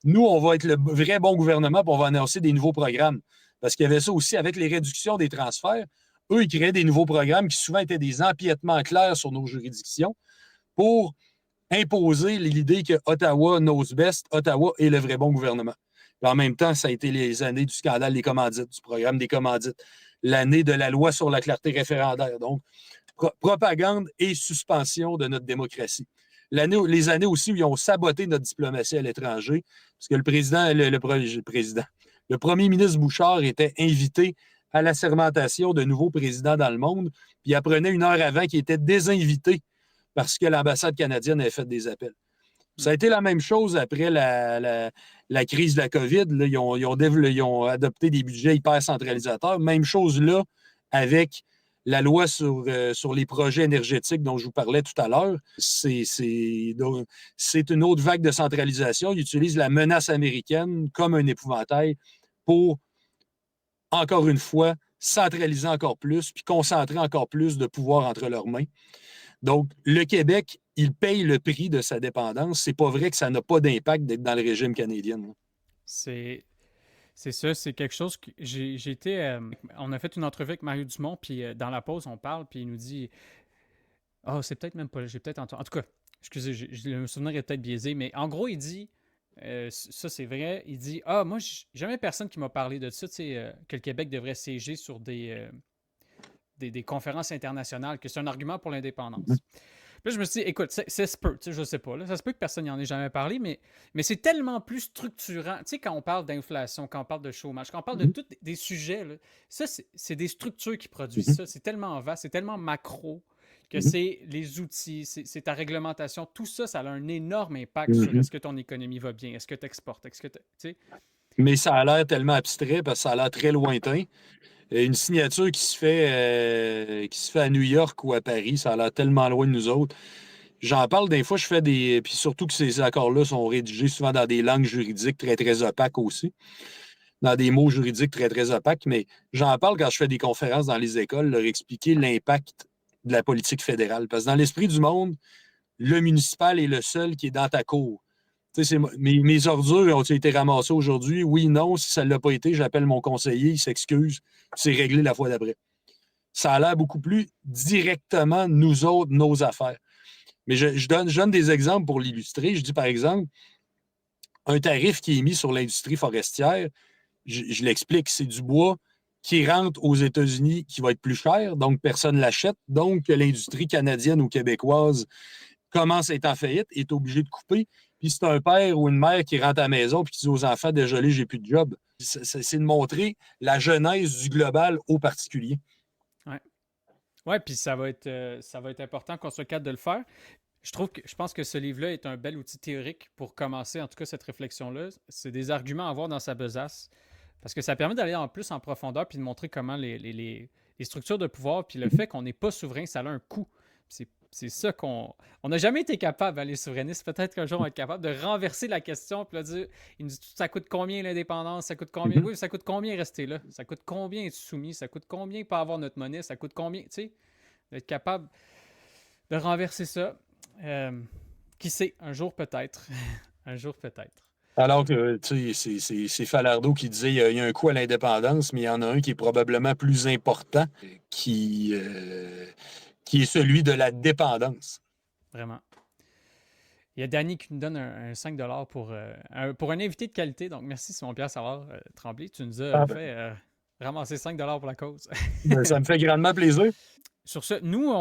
nous, on va être le vrai bon gouvernement pour on va annoncer des nouveaux programmes. Parce qu'il y avait ça aussi avec les réductions des transferts. Eux, ils créaient des nouveaux programmes qui souvent étaient des empiètements clairs sur nos juridictions pour imposer l'idée que Ottawa knows best, Ottawa est le vrai bon gouvernement. Puis en même temps, ça a été les années du scandale des commandites, du programme des commandites, l'année de la loi sur la clarté référendaire. Donc, propagande et suspension de notre démocratie. Les années aussi où ils ont saboté notre diplomatie à l'étranger, parce que le premier ministre Bouchard était invité à l'assermentation de nouveaux présidents dans le monde, puis il apprenait une heure avant qu'il était désinvité parce que l'ambassade canadienne avait fait des appels. Ça a été la même chose après la crise de la COVID. Là, ils ont adopté des budgets hyper centralisateurs. Même chose là avec la loi sur les projets énergétiques dont je vous parlais tout à l'heure. C'est une autre vague de centralisation. Ils utilisent la menace américaine comme un épouvantail pour, encore une fois, centraliser encore plus puis concentrer encore plus de pouvoir entre leurs mains. Donc, le Québec, il paye le prix de sa dépendance. C'est pas vrai que ça n'a pas d'impact d'être dans le régime canadien.
C'est ça, c'est quelque chose que j'ai été. On a fait une entrevue avec Mario Dumont, puis dans la pause, on parle, puis il nous dit oh, c'est peut-être même pas. J'ai peut-être entendu. En tout cas, excusez, le souvenir est peut-être biaisé, mais en gros, il dit ça, c'est vrai. Il dit moi, jamais personne qui m'a parlé de ça, tu sais, que le Québec devrait siéger sur des conférences internationales, que c'est un argument pour l'indépendance. Puis là, je me suis dit, écoute, ça se peut, tu sais, je sais pas, là, ça se peut que personne n'y en ait jamais parlé, mais c'est tellement plus structurant. Tu sais, quand on parle d'inflation, quand on parle de chômage, quand on parle de tous des sujets, là, ça, c'est des structures qui produisent ça. C'est tellement vaste, c'est tellement macro que c'est les outils, c'est ta réglementation, tout ça, ça a un énorme impact sur est-ce que ton économie va bien, est-ce que tu exportes, est-ce que tu sais.
Mais ça a l'air tellement abstrait parce que ça a l'air très lointain. Une signature qui se fait à New York ou à Paris, ça a l'air tellement loin de nous autres. J'en parle des fois, je fais des. Puis surtout que ces accords-là sont rédigés souvent dans des langues juridiques très, très opaques aussi, dans des mots juridiques très, très opaques. Mais j'en parle quand je fais des conférences dans les écoles, leur expliquer l'impact de la politique fédérale. Parce que dans l'esprit du monde, le municipal est le seul qui est dans ta cour. Tu sais, mes ordures ont-ils été ramassées aujourd'hui? Oui, non. Si ça ne l'a pas été, j'appelle mon conseiller, il s'excuse, c'est réglé la fois d'après. Ça a l'air beaucoup plus directement, nous autres, nos affaires. Mais je donne des exemples pour l'illustrer. Je dis, par exemple, un tarif qui est mis sur l'industrie forestière, je l'explique, c'est du bois qui rentre aux États-Unis qui va être plus cher, donc personne ne l'achète. Donc, l'industrie canadienne ou québécoise commence à être en faillite, est obligée de couper. Puis c'est un père ou une mère qui rentre à la maison et qui dit aux enfants, désolé, j'ai plus de job. C'est de montrer la genèse du global au particulier.
Ouais. Ouais, puis ça va être important qu'on soit capable de le faire. Je pense que ce livre-là est un bel outil théorique pour commencer, en tout cas, cette réflexion-là. C'est des arguments à avoir dans sa besace. Parce que ça permet d'aller en plus en profondeur puis de montrer comment les structures de pouvoir puis le fait qu'on n'est pas souverain, ça a un coût. C'est ça qu'on. On n'a jamais été capable, les souverainistes. Peut-être qu'un jour on va être capable de renverser la question puis de dire il nous dit ça coûte combien l'indépendance, ça coûte combien. Oui, ça coûte combien rester là, ça coûte combien être soumis, ça coûte combien pas avoir notre monnaie, ça coûte combien, tu sais, d'être capable de renverser ça. Qui sait, un jour peut-être. Un jour peut-être.
Alors que, tu sais, c'est Falardeau qui disait il y a un coût à l'indépendance, mais il y en a un qui est probablement plus important, qui est celui de la dépendance.
Vraiment. Il y a Danny qui nous donne un 5 pour un invité de qualité. Donc, merci Simon-Pierre Savard Tremblay. Tu nous as fait ramasser 5 pour la cause.
Ça me fait grandement plaisir.
Sur ce, nous,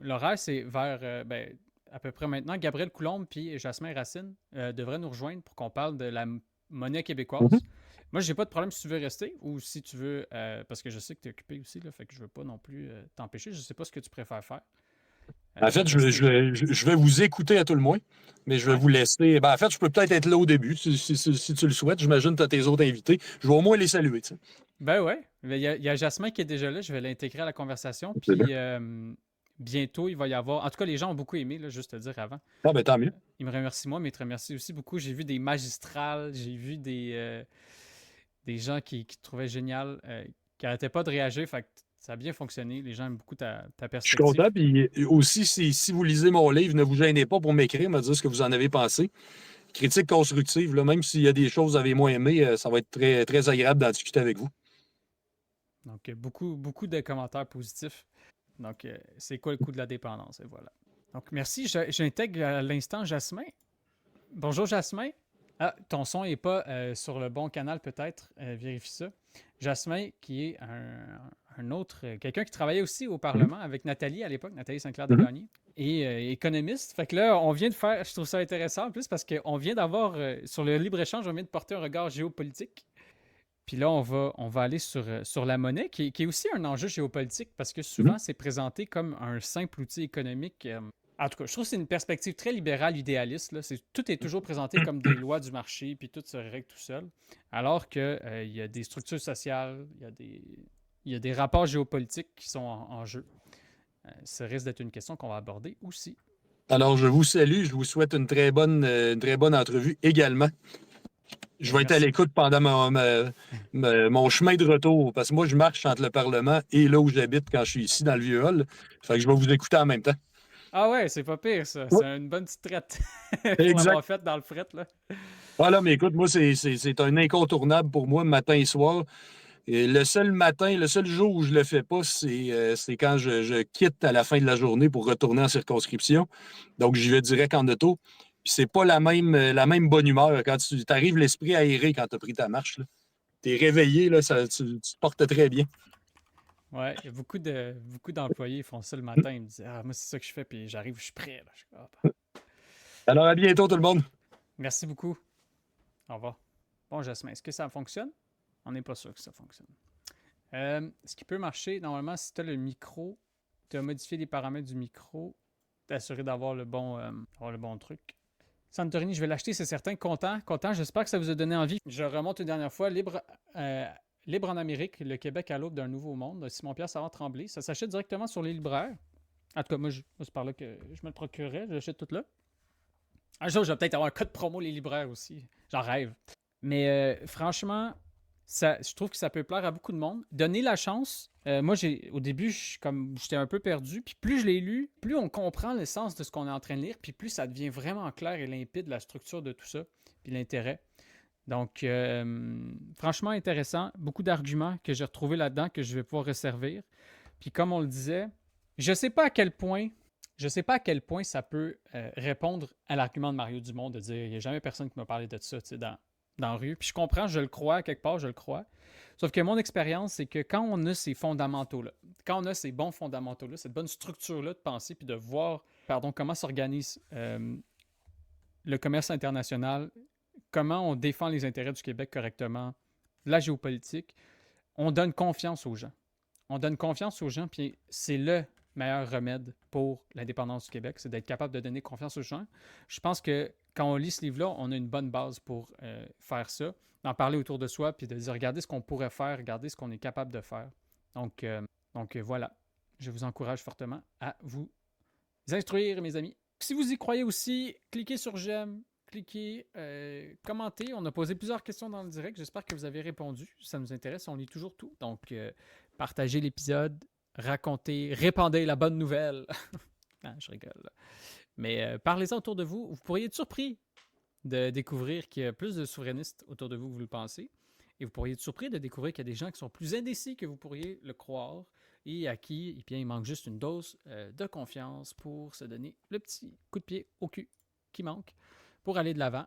l'horaire, c'est vers à peu près maintenant. Gabriel Coulombe puis Jasmin Racine devraient nous rejoindre pour qu'on parle de la monnaie québécoise. Moi, j'ai pas de problème si tu veux rester ou si tu veux, parce que je sais que tu es occupé aussi, là, fait que je veux pas non plus t'empêcher. Je sais pas ce que tu préfères faire.
En fait, je vais vous écouter à tout le moins, mais je vais vous laisser. En fait, je peux peut-être être là au début, si tu le souhaites. J'imagine que tu as tes autres invités. Je vais au moins les saluer. Tu sais.
Ben ouais. Il y a Jasmin qui est déjà là. Je vais l'intégrer à la conversation. Puis bientôt, il va y avoir. En tout cas, les gens ont beaucoup aimé, là, juste te dire avant.
Ah, ben tant mieux.
Ils me remercient moi, mais ils te remercient aussi beaucoup. J'ai vu des magistrales, j'ai vu des gens qui te trouvaient génial, qui n'arrêtaient pas de réagir. Fait que ça a bien fonctionné. Les gens aiment beaucoup ta perspective.
Je suis content. Puis aussi, si vous lisez mon livre, ne vous gênez pas pour m'écrire, me dire ce que vous en avez pensé. Critique constructive, là, même s'il y a des choses que vous avez moins aimées, ça va être très, très agréable d'en discuter avec vous.
Donc, beaucoup de commentaires positifs. Donc, c'est quoi le coût de la dépendance? Et voilà. Donc, merci. J'intègre à l'instant Jasmin. Bonjour, Jasmin. Ah, ton son n'est pas sur le bon canal, peut-être. Vérifie ça. Jasmin, qui est un autre, quelqu'un qui travaillait aussi au Parlement avec Nathalie à l'époque, Nathalie Saint-Clair-Desgagnés, et économiste. Fait que là, on vient de faire, je trouve ça intéressant en plus parce qu'on vient d'avoir, sur le libre-échange, on vient de porter un regard géopolitique. Puis là, on va aller sur la monnaie, qui est aussi un enjeu géopolitique parce que souvent, c'est présenté comme un simple outil économique. En tout cas, je trouve que c'est une perspective très libérale, idéaliste. Là. Tout est toujours présenté comme des lois du marché, puis tout se règle tout seul. Alors qu'il y a des structures sociales, il y a des rapports géopolitiques qui sont en jeu. Ça risque d'être une question qu'on va aborder aussi.
Alors, je vous salue. Je vous souhaite une très bonne entrevue également. Je vais être à l'écoute pendant mon chemin de retour, parce que moi, je marche entre le Parlement et là où j'habite quand je suis ici, dans le Vieux-Hall. Fait que je vais vous écouter en même temps.
Ah ouais, c'est pas pire, ça.
Ouais.
C'est une bonne petite traite pour
Exact.
l'avoir faite dans le fret, là.
Voilà, mais écoute, moi, c'est un incontournable pour moi, matin et soir. Et le seul jour où je le fais pas, c'est quand je quitte à la fin de la journée pour retourner en circonscription. Donc, j'y vais direct en auto. Puis c'est pas la même bonne humeur quand tu arrives l'esprit aéré quand tu as pris ta marche. Tu es réveillé, là, tu te portes très bien.
Ouais, il y a beaucoup d'employés qui font ça le matin. Ils me disent ah, moi, c'est ça que je fais, puis j'arrive, je suis prêt. Là.
Alors, à bientôt, tout le monde.
Merci beaucoup. Au revoir. Bon, Jasmin, est-ce que ça fonctionne? On n'est pas sûr que ça fonctionne. Ce qui peut marcher, normalement, si tu as le micro, tu as modifié les paramètres du micro, t'assurer d'avoir le bon truc. Santorini, je vais l'acheter, c'est certain. Content. J'espère que ça vous a donné envie. Je remonte une dernière fois. Libre en Amérique, le Québec à l'aube d'un nouveau monde. Simon-Pierre Savard Tremblay. Ça s'achète directement sur les libraires. En tout cas, moi, c'est par là que je me le procurerais. J'achète tout là. Un jour, je vais peut-être avoir un code promo les libraires aussi. J'en rêve. Mais franchement, je trouve que ça peut plaire à beaucoup de monde. Donnez la chance. Moi, au début, j'étais un peu perdu. Puis plus je l'ai lu, plus on comprend le sens de ce qu'on est en train de lire. Puis plus ça devient vraiment clair et limpide, la structure de tout ça. Puis l'intérêt. Donc, franchement intéressant. Beaucoup d'arguments que j'ai retrouvés là-dedans que je vais pouvoir resservir. Puis comme on le disait, je sais pas à quel point ça peut répondre à l'argument de Mario Dumont de dire il n'y a jamais personne qui m'a parlé de ça dans dans la rue. Puis je comprends, je le crois, quelque part, je le crois. Sauf que mon expérience, c'est que quand on a ces fondamentaux-là, quand on a ces bons fondamentaux-là, cette bonne structure-là de pensée, puis de voir, pardon, comment s'organise le commerce international, comment on défend les intérêts du Québec correctement, la géopolitique, on donne confiance aux gens. On donne confiance aux gens, puis c'est le meilleur remède pour l'indépendance du Québec, c'est d'être capable de donner confiance aux gens. Je pense que quand on lit ce livre-là, on a une bonne base pour faire ça, d'en parler autour de soi, puis de dire, regardez ce qu'on pourrait faire, regardez ce qu'on est capable de faire. Donc voilà, je vous encourage fortement à vous instruire, mes amis. Si vous y croyez aussi, cliquez sur j'aime, cliquez, commentez. On a posé plusieurs questions dans le direct. J'espère que vous avez répondu. Ça nous intéresse. On lit toujours tout. Donc, partagez l'épisode, racontez, répandez la bonne nouvelle. Ah, je rigole. Mais parlez-en autour de vous. Vous pourriez être surpris de découvrir qu'il y a plus de souverainistes autour de vous que vous le pensez. Et vous pourriez être surpris de découvrir qu'il y a des gens qui sont plus indécis que vous pourriez le croire et à qui bien, il manque juste une dose de confiance pour se donner le petit coup de pied au cul qui manque pour aller de l'avant.